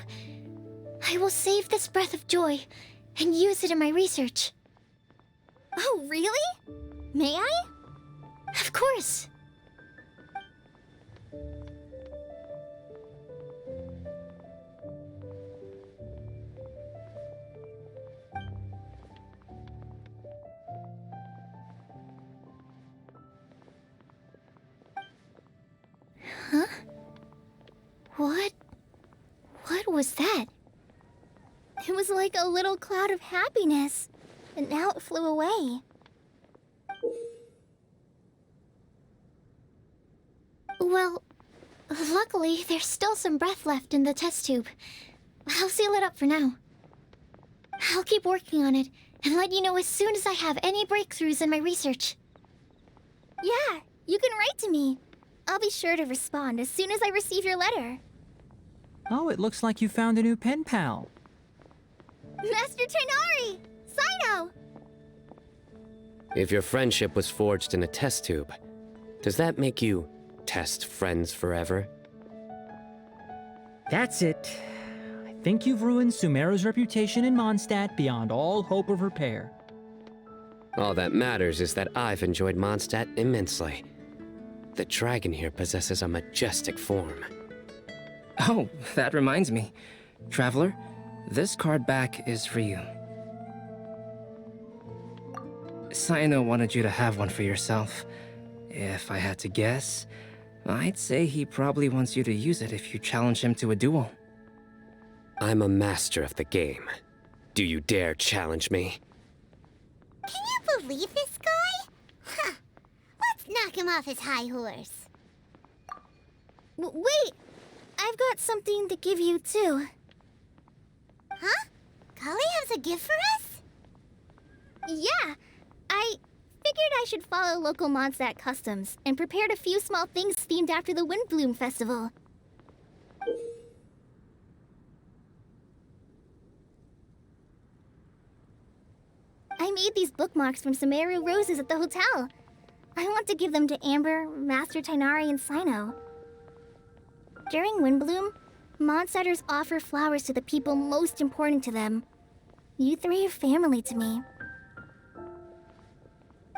I will save this breath of joy and use it in my research. Oh, really? May I? Of course. Huh? What was that? It was like a little cloud of happiness, and now it flew away. Well, luckily, there's still some breath left in the test tube. I'll seal it up for now. I'll keep working on it and let you know as soon as I have any breakthroughs in my research. Yeah, you can write to me. I'll be sure to respond as soon as I receive your letter. Oh, it looks like you found a new pen pal. Master Tighnari! Cyno! If your friendship was forged in a test tube, does that make you test friends forever? That's it. I think you've ruined Sumeru's reputation in Mondstadt beyond all hope of repair. All that matters is that I've enjoyed Mondstadt immensely. The dragon here possesses a majestic form. Oh, that reminds me. Traveler, this card back is for you. Cyno wanted you to have one for yourself. If I had to guess, I'd say he probably wants you to use it if you challenge him to a duel. I'm a master of the game. Do you dare challenge me? Can you believe this guy? Huh. Let's knock him off his high horse. Wait! I've got something to give you, too. Huh? Kali has a gift for us? Yeah! I figured I should follow local Mondstadt customs and prepared a few small things themed after the Windblume festival. I made these bookmarks from Sumeru roses at the hotel. I want to give them to Amber, Master Tighnari, and Sino. During Windblume, Mondstadters offer flowers to the people most important to them. You three are family to me.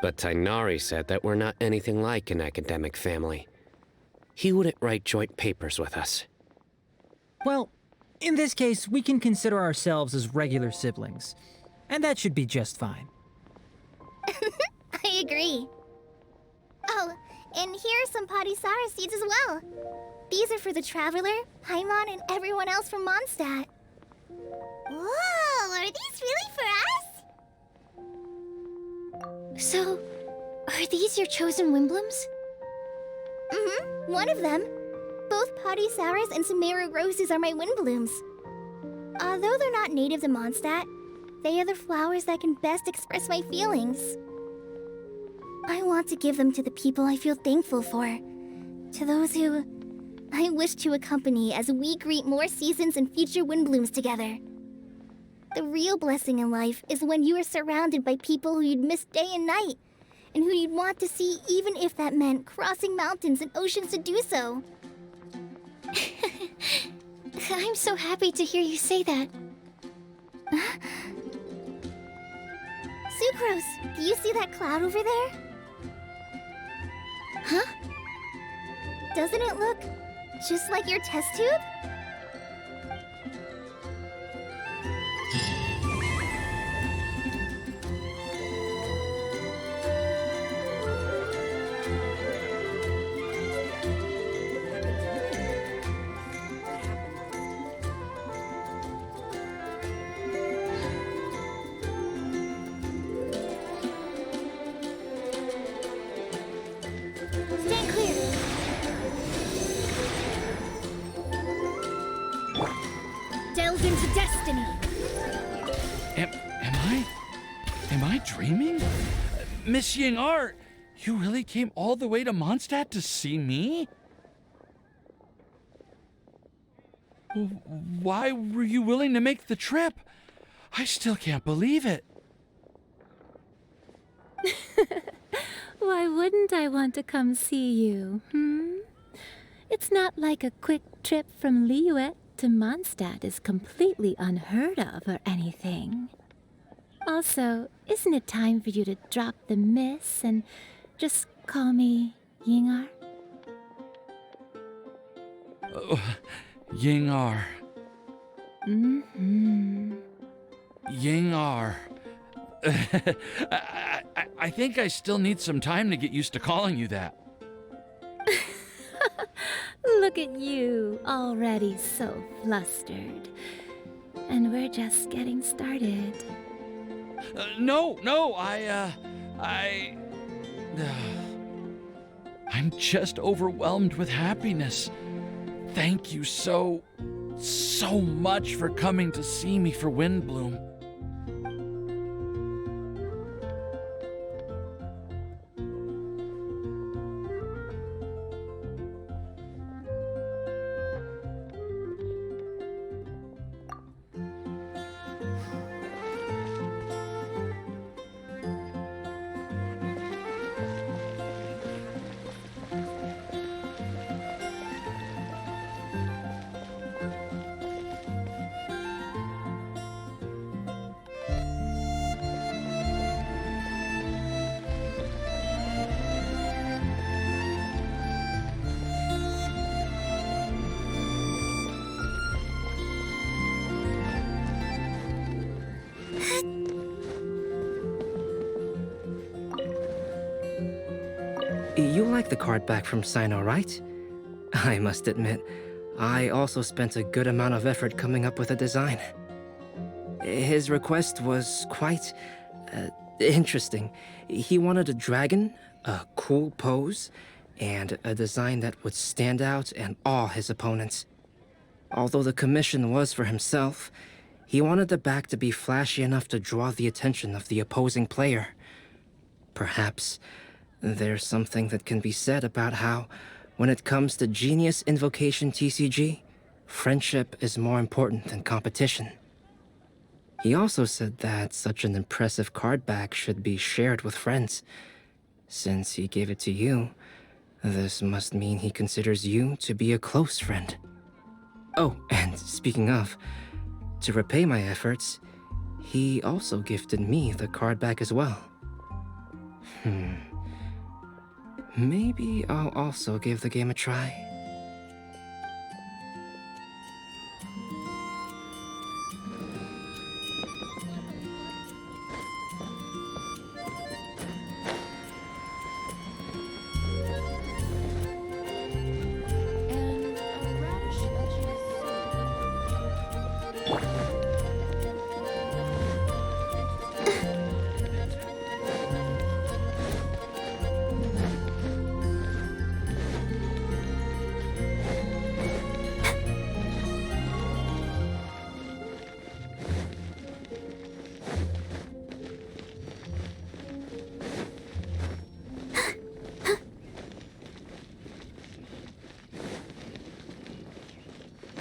But Tighnari said that we're not anything like an academic family. He wouldn't write joint papers with us. Well, in this case, we can consider ourselves as regular siblings. And that should be just fine. I agree. Oh, and here are some Padisara seeds as well. These are for the Traveler, Paimon, and everyone else from Mondstadt. Whoa, are these really for us? So, are these your chosen Windblooms? Mm-hmm, one of them. Both Padisaras and Sumeru roses are my Windblooms. Although they're not native to Mondstadt, they are the flowers that can best express my feelings. I want to give them to the people I feel thankful for. To those who I wish to accompany as we greet more seasons and future Windblooms together. The real blessing in life is when you are surrounded by people who you'd miss day and night, and who you'd want to see even if that meant crossing mountains and oceans to do so. I'm so happy to hear you say that. Sucrose, do you see that cloud over there? Huh? Doesn't it look just like your test tube? Stand clear. Delve into destiny. Am I dreaming? Miss Ying-ar, you really came all the way to Mondstadt to see me? Why were you willing to make the trip? I still can't believe it. Why wouldn't I want to come see you, It's not like a quick trip from Liyue to Mondstadt is completely unheard of or anything. Also, isn't it time for you to drop the miss and just call me Ying-ar? Ying-ar. Ying-ar. I think I still need some time to get used to calling you that. Look at you, already so flustered. And we're just getting started. No, I'm just overwhelmed with happiness. Thank you so much for coming to see me for Windblume. You like the card back from Sino, right? I must admit, I also spent a good amount of effort coming up with a design. His request was quite interesting. He wanted a dragon, a cool pose, and a design that would stand out and awe his opponents. Although the commission was for himself, he wanted the back to be flashy enough to draw the attention of the opposing player. Perhaps there's something that can be said about how, when it comes to Genius Invocation TCG, friendship is more important than competition. He also said that such an impressive card back should be shared with friends. Since he gave it to you, this must mean he considers you to be a close friend. Oh, and speaking of, to repay my efforts, he also gifted me the card back as well. Maybe I'll also give the game a try.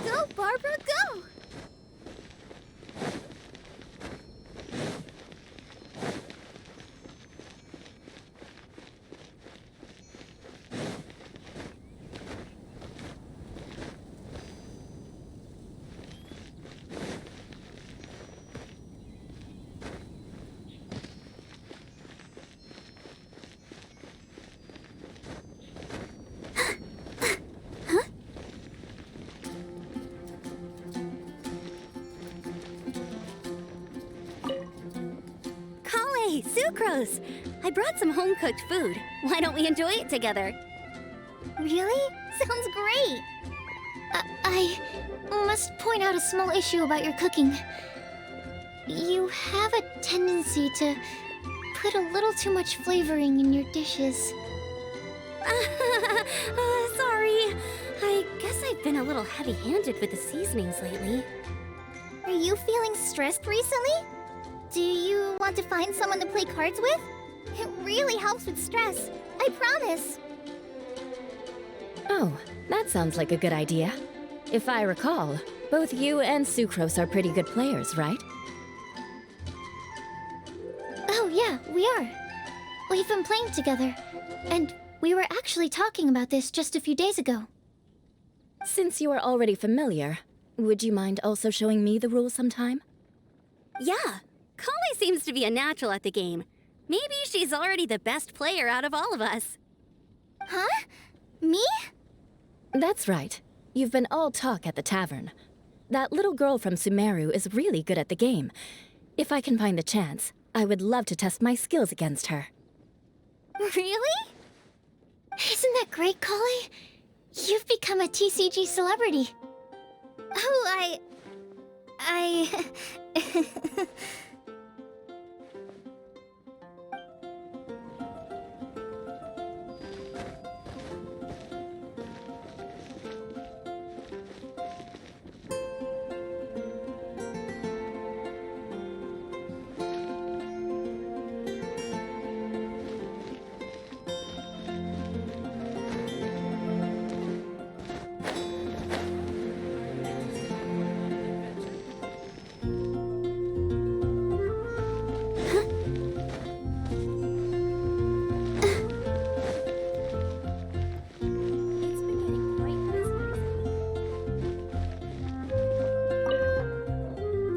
Go, Barbara, go! Hey, Sucrose! I brought some home-cooked food. Why don't we enjoy it together? Really? Sounds great! I must point out a small issue about your cooking. You have a tendency to put a little too much flavoring in your dishes. Sorry. I guess I've been a little heavy-handed with the seasonings lately. Are you feeling stressed recently? Do you want to find someone to play cards with? It really helps with stress, I promise. Oh, that sounds like a good idea. If I recall, both you and Sucrose are pretty good players, right? Oh yeah, we are. We've been playing together, and we were actually talking about this just a few days ago. Since you are already familiar, would you mind also showing me the rules sometime? Yeah, Kali seems to be a natural at the game. Maybe she's already the best player out of all of us. Huh? Me? That's right. You've been all talk at the tavern. That little girl from Sumeru is really good at the game. If I can find the chance, I would love to test my skills against her. Really? Isn't that great, Kali? You've become a TCG celebrity. Oh,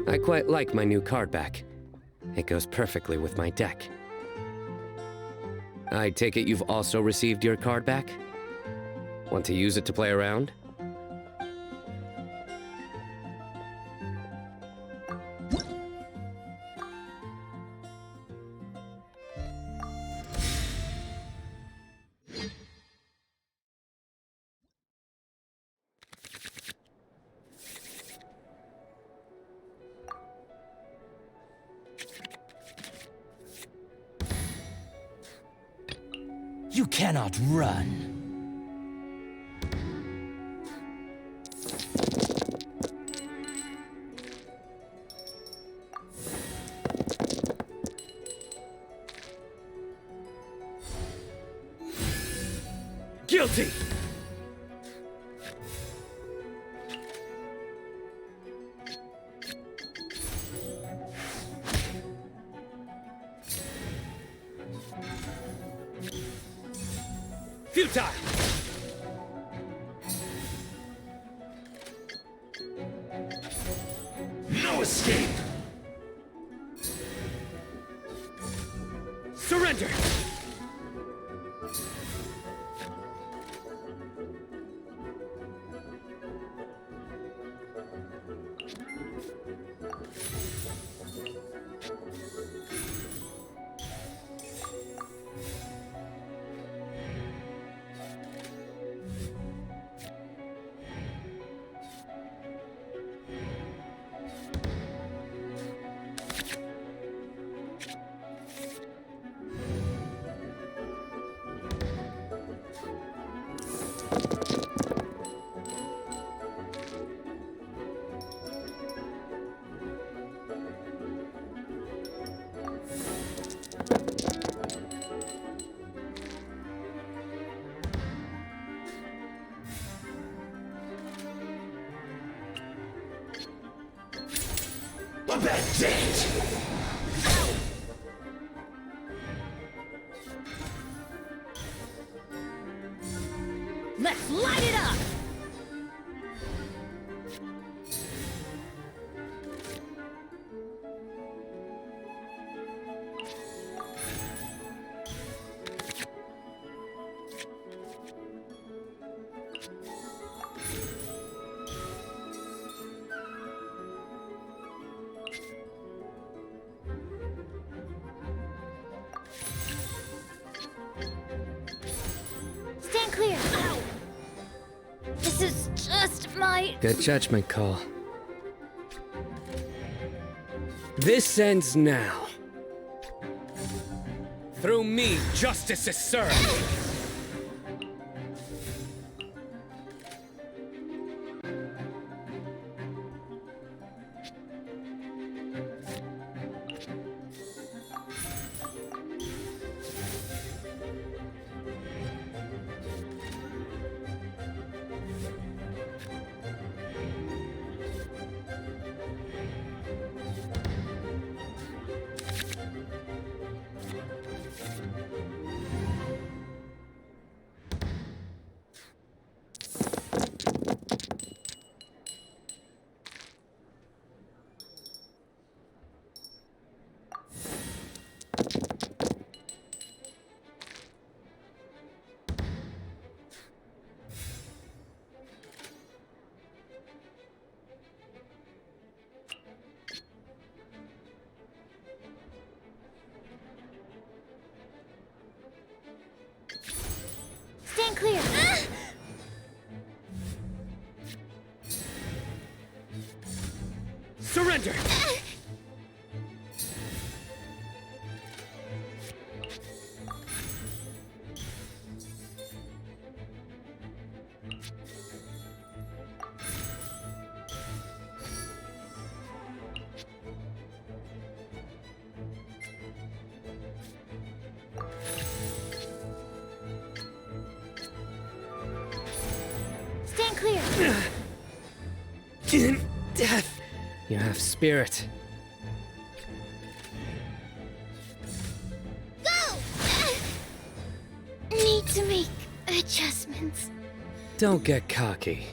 I quite like my new card back. It goes perfectly with my deck. I take it you've also received your card back? Want to use it to play around? cannot run. Guilty! Futile! No escape! Surrender! That's it! Let's light it up! Stand clear! Ow. This is just my... Good judgment call. This ends now. Through me, justice is served. Stand clear! Surrender! Stand clear! In death, you have spirit. Need to make adjustments. Don't get cocky.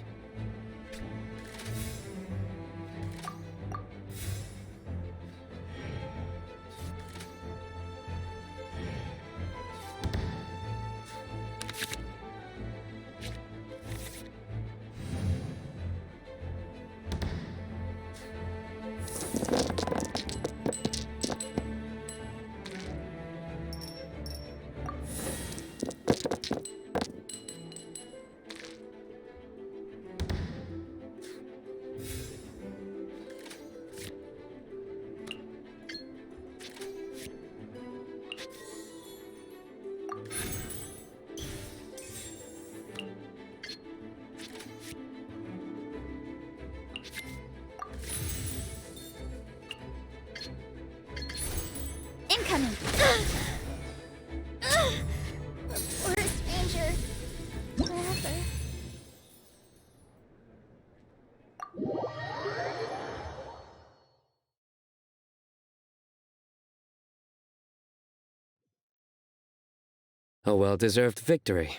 A well-deserved victory.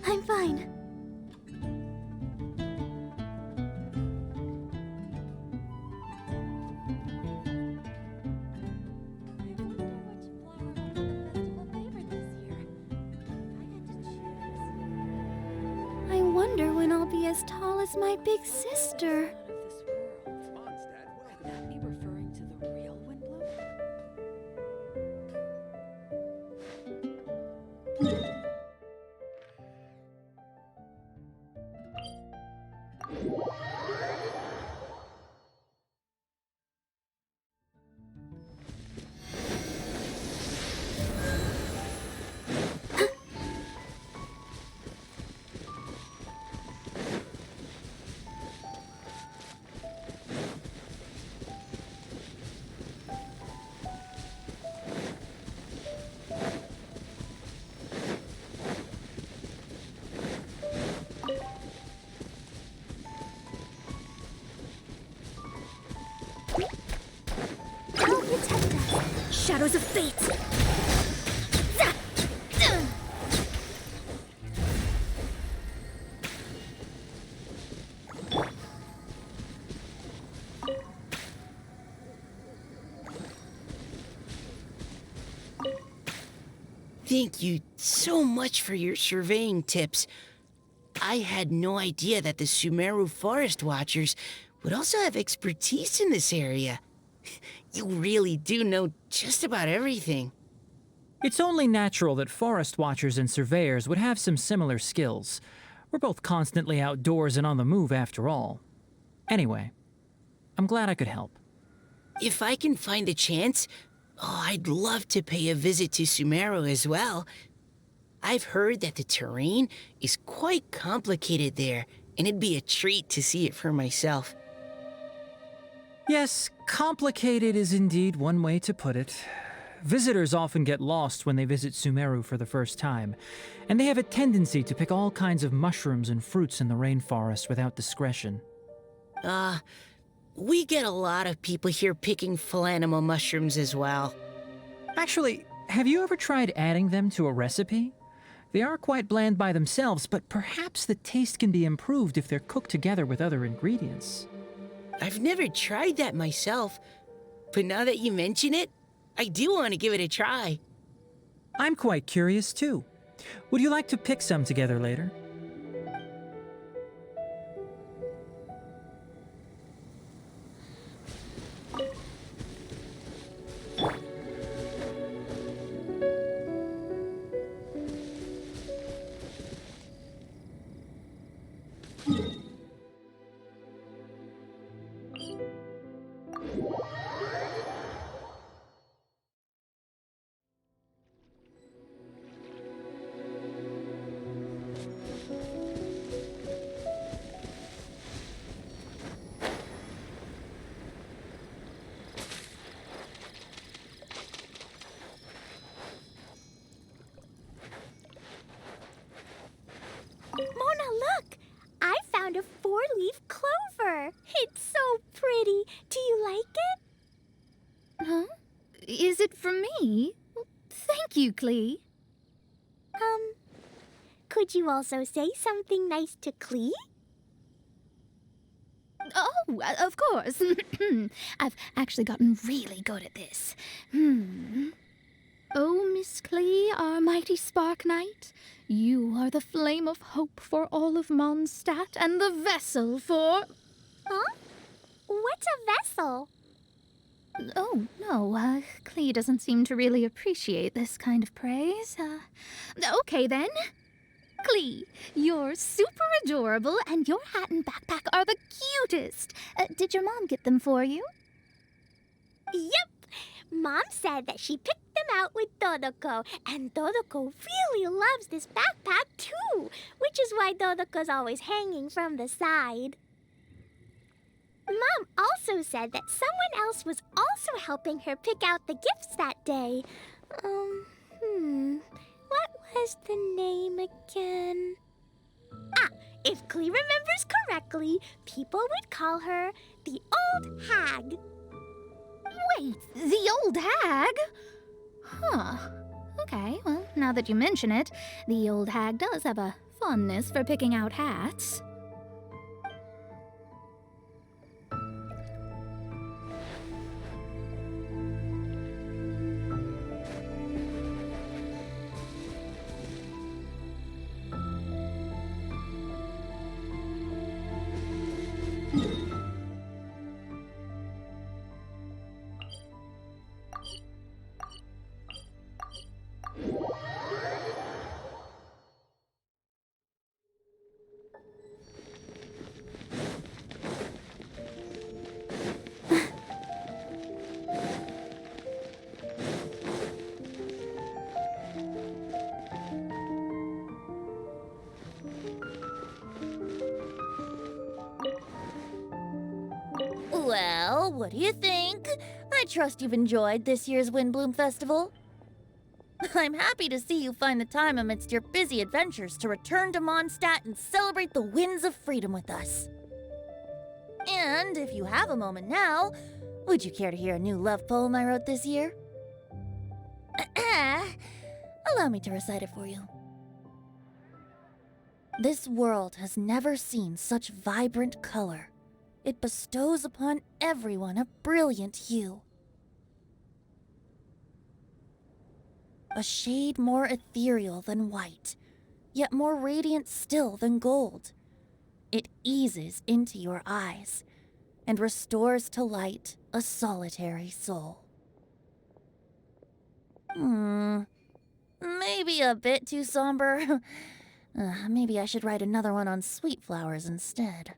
I'm fine. I wonder when I'll be as tall as my big sister. Could that be referring to the real Windblume? I'll protect us. Shadows of fate. Thank you so much for your surveying tips. I had no idea that the Sumeru Forest Watchers would also have expertise in this area. You really do know just about everything. It's only natural that forest watchers and surveyors would have some similar skills. We're both constantly outdoors and on the move after all. Anyway, I'm glad I could help. If I can find a chance, I'd love to pay a visit to Sumeru as well. I've heard that the terrain is quite complicated there, and it'd be a treat to see it for myself. Yes, complicated is indeed one way to put it. Visitors often get lost when they visit Sumeru for the first time, and they have a tendency to pick all kinds of mushrooms and fruits in the rainforest without discretion. We get a lot of people here picking phalanima mushrooms as well. Actually, have you ever tried adding them to a recipe? They are quite bland by themselves, but perhaps the taste can be improved if they're cooked together with other ingredients. I've never tried that myself, but now that you mention it, I do want to give it a try. I'm quite curious too. Would you like to pick some together later? Mona, look! I found a 4-leaf clover. It's so pretty. Do you like it? Huh? Is it for me? Thank you, Clee. Could you also say something nice to Clee? Oh, of course. I've actually gotten really good at this. Oh, Miss Clee, our mighty Spark Knight, you are the flame of hope for all of Mondstadt and the vessel for... Huh? What's a vessel? Oh, no, Clee doesn't seem to really appreciate this kind of praise. Okay then. Clee, you're super adorable and your hat and backpack are the cutest. Did your mom get them for you? Yep. Mom said that she picked them out with Dodoko, and Dodoko really loves this backpack too, which is why Dodoko's always hanging from the side. Mom also said that someone else was also helping her pick out the gifts that day. What was the name again? Ah, if Klee remembers correctly, people would call her the Old Hag. Wait, the old hag? Huh. Okay, well, now that you mention it, the old hag does have a fondness for picking out hats. Well, what do you think? I trust you've enjoyed this year's Windblume Festival. I'm happy to see you find the time amidst your busy adventures to return to Mondstadt and celebrate the winds of freedom with us. And if you have a moment now, would you care to hear a new love poem I wrote this year? Allow me to recite it for you. This world has never seen such vibrant color. It bestows upon everyone a brilliant hue. A shade more ethereal than white, yet more radiant still than gold. It eases into your eyes and restores to light a solitary soul. Maybe a bit too somber. Maybe I should write another one on sweet flowers instead.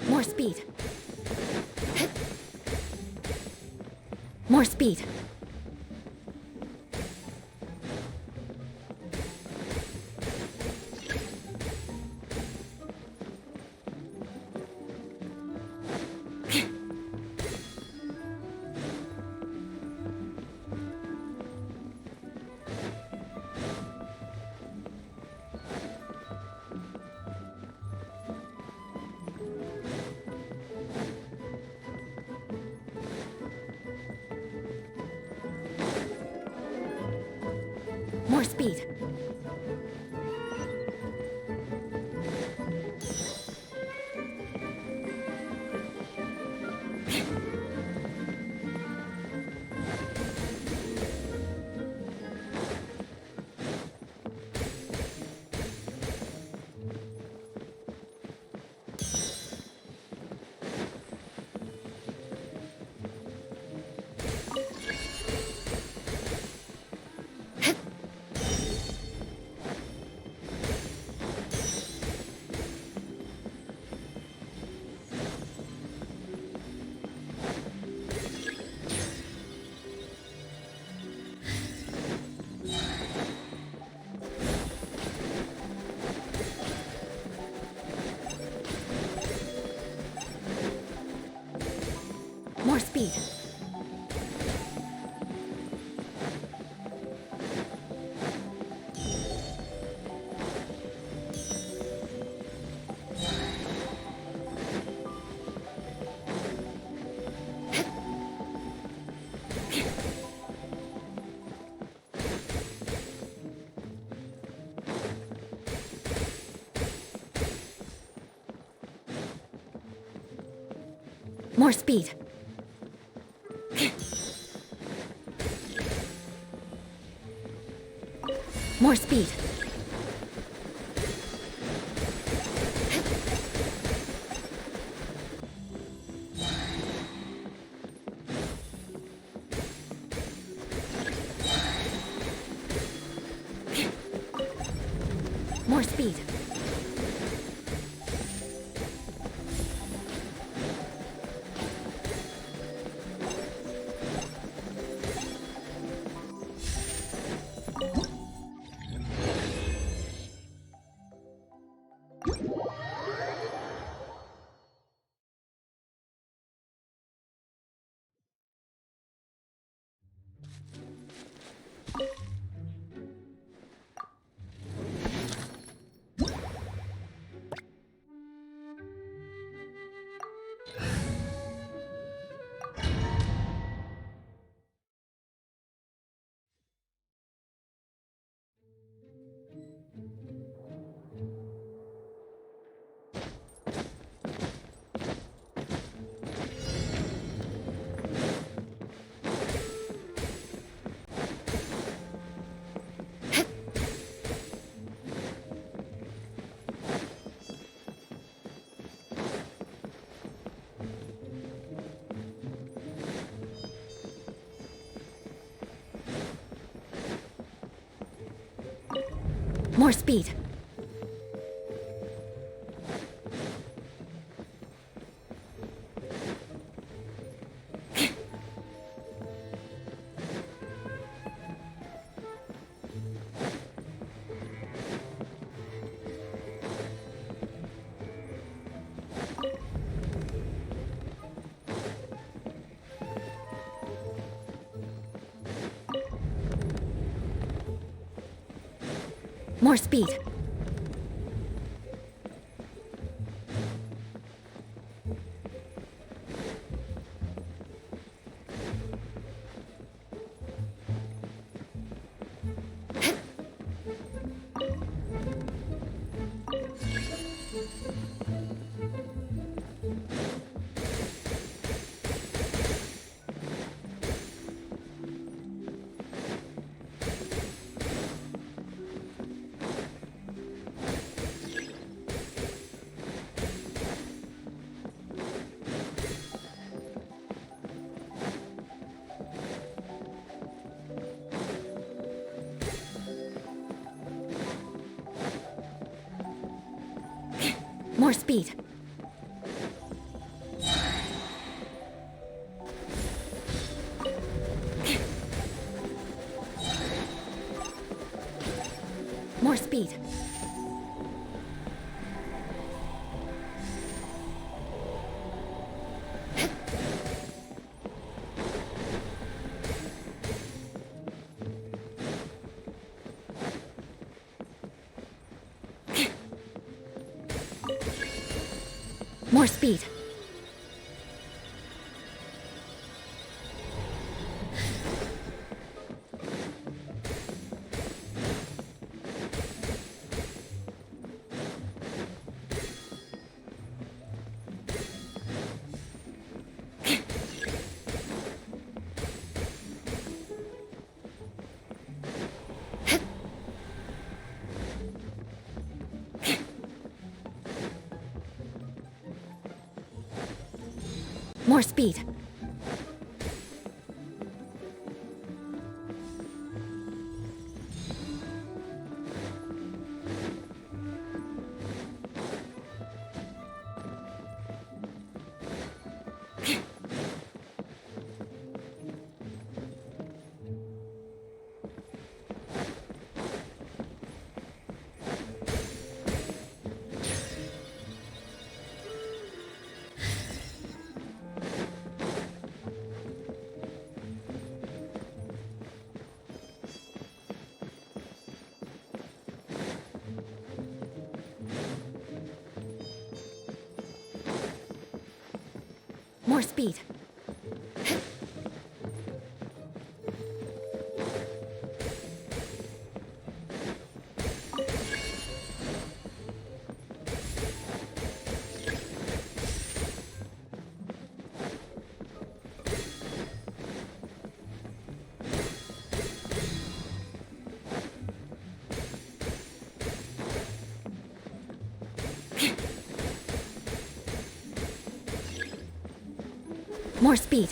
More speed. More speed. More speed. More speed. More speed. More speed. More speed. More speed. More speed. More speed. More speed. More speed. More speed. More speed.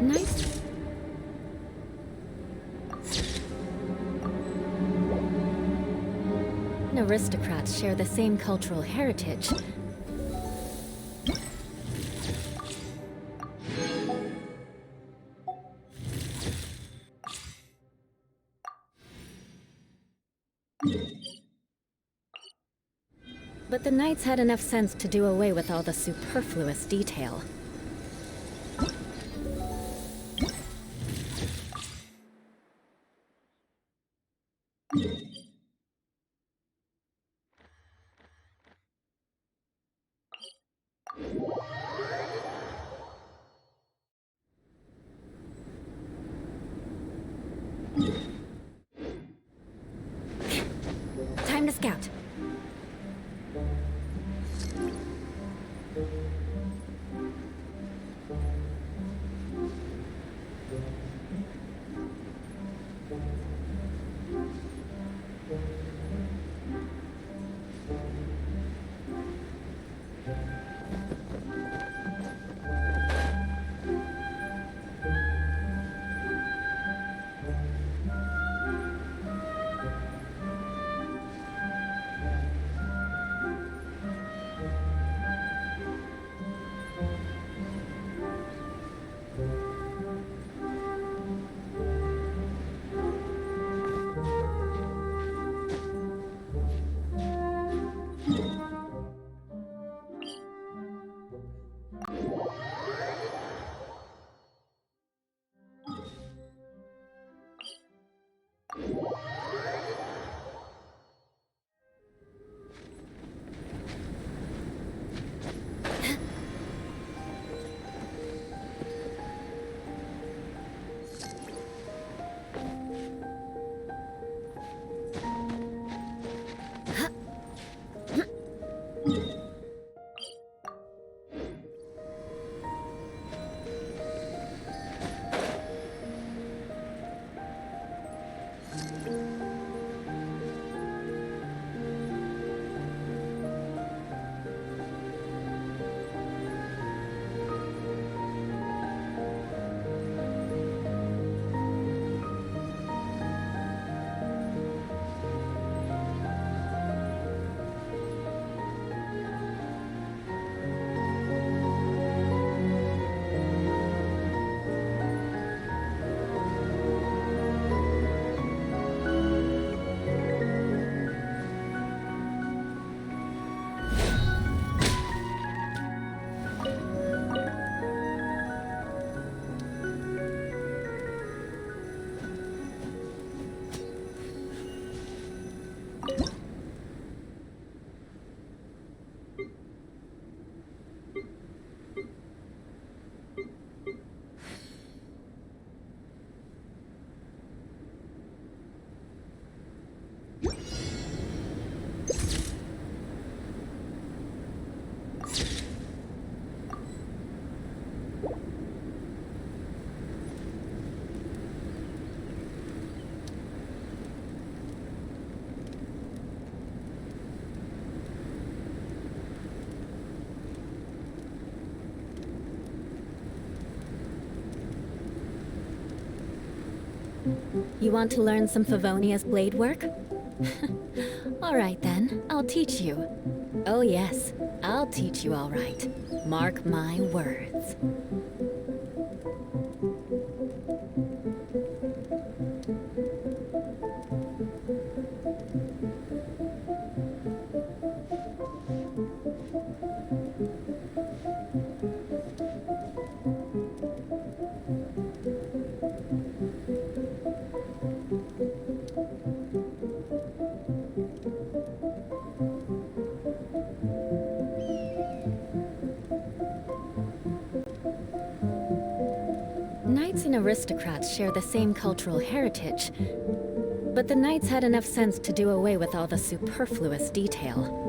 Nice. Aristocrats share the same cultural heritage. But the knights had enough sense to do away with all the superfluous detail. Time to scout. You want to learn some Favonia's blade work? All right then, I'll teach you. Oh yes, I'll teach you all right. Mark my words. Knights and aristocrats share the same cultural heritage, but the knights had enough sense to do away with all the superfluous detail.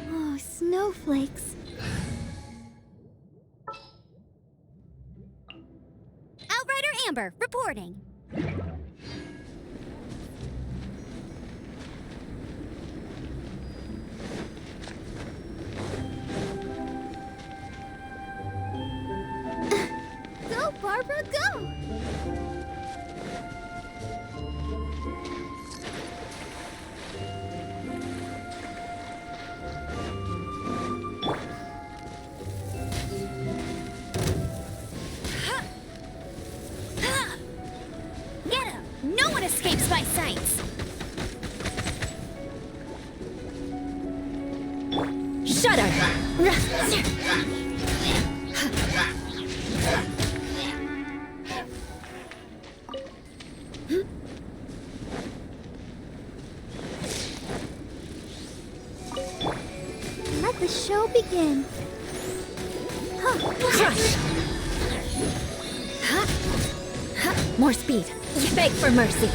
Oh, snowflakes. Outrider Amber, reporting. Go, Barbara, go! Get him! No one escapes my sights! Shudder! Let the show begin. Crush! More speed. Beg for mercy.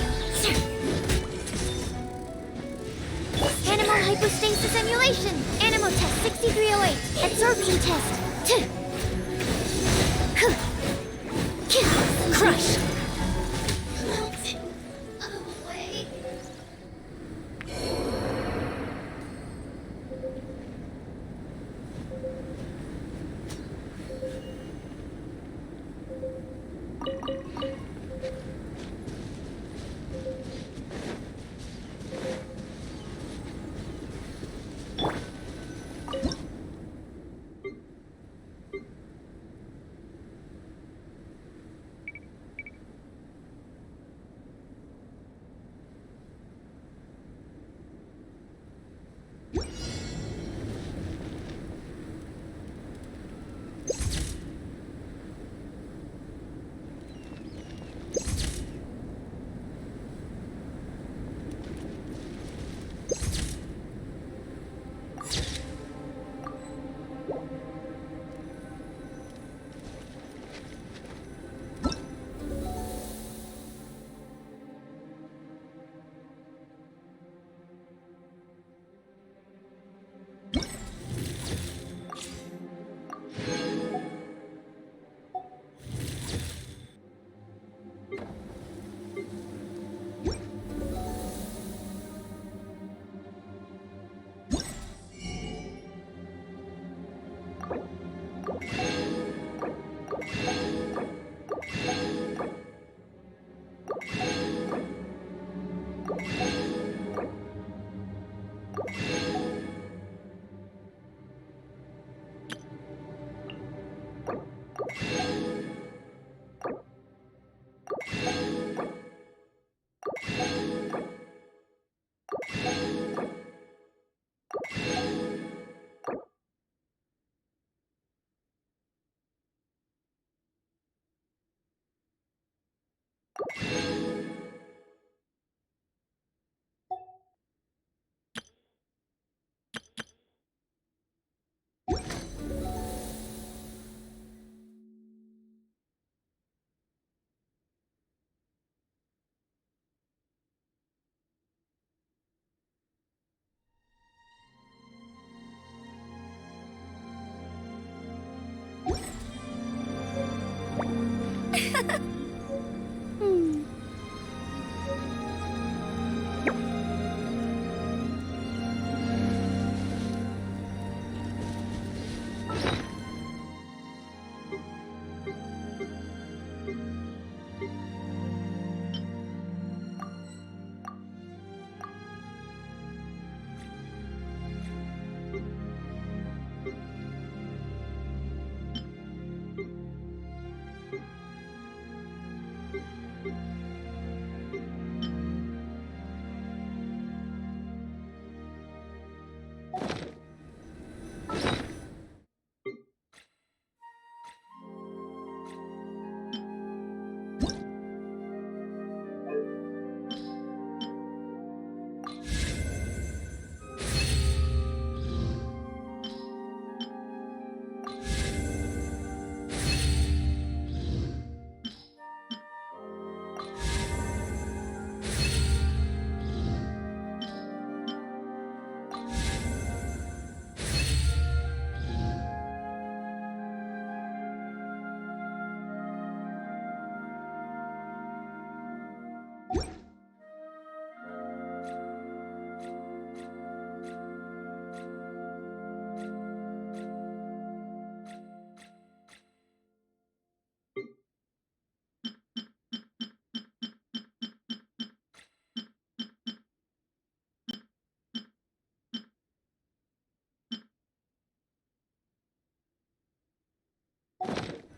Animal hypostasis emulation. Animal test 6308. Absorption test. Crush!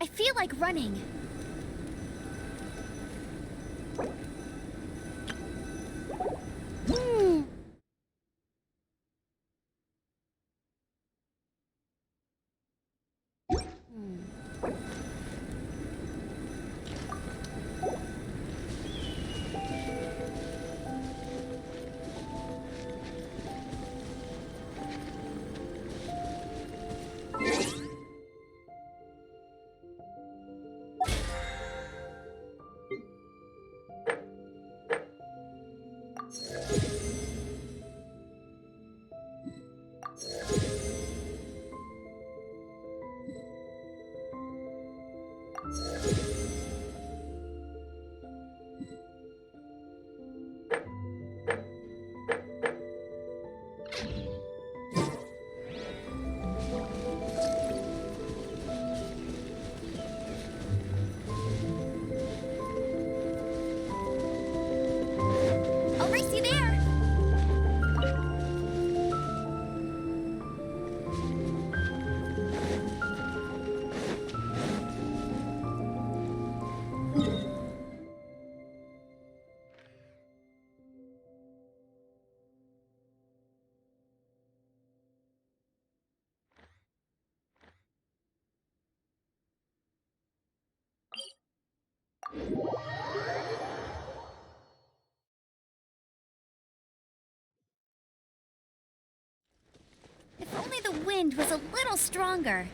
I feel like running. I'll race you there. If only the wind was a little stronger.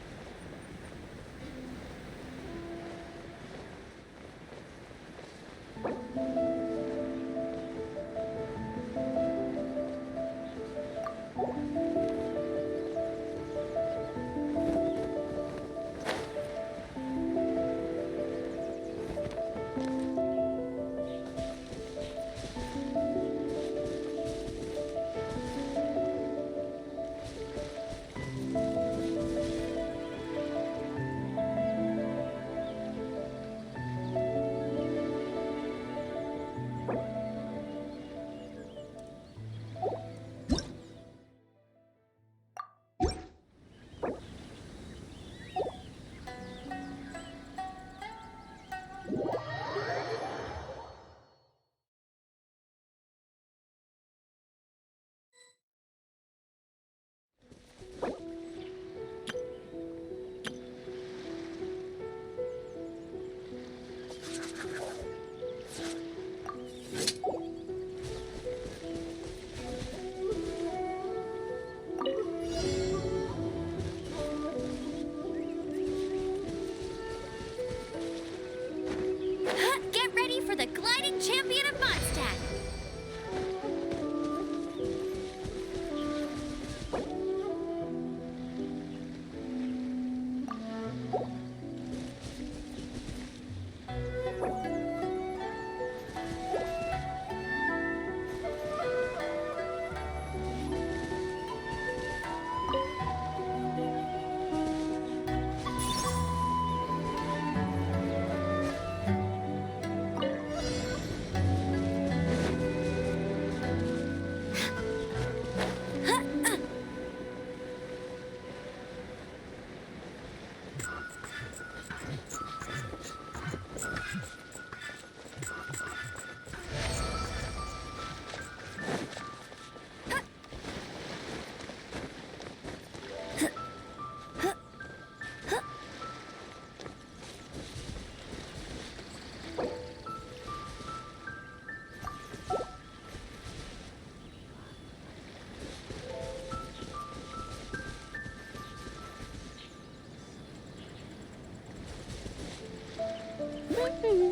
Bond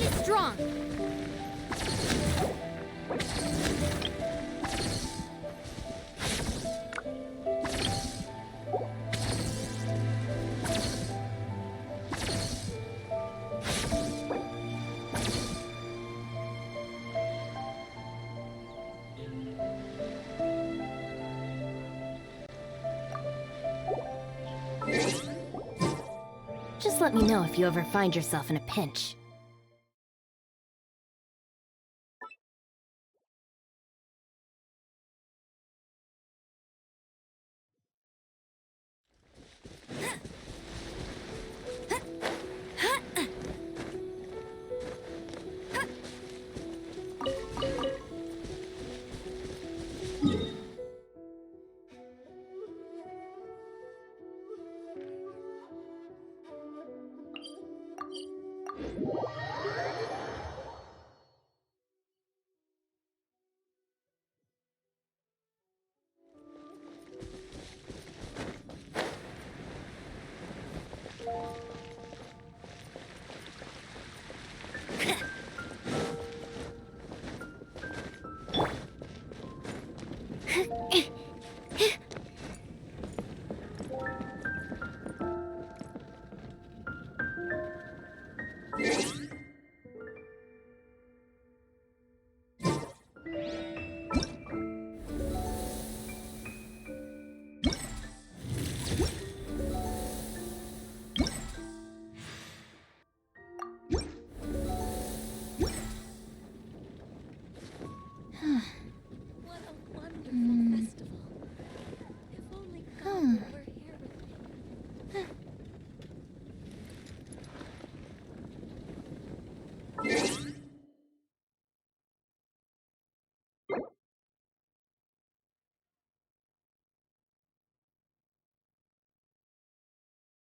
is strong. Just let me know if you ever find yourself in a pinch.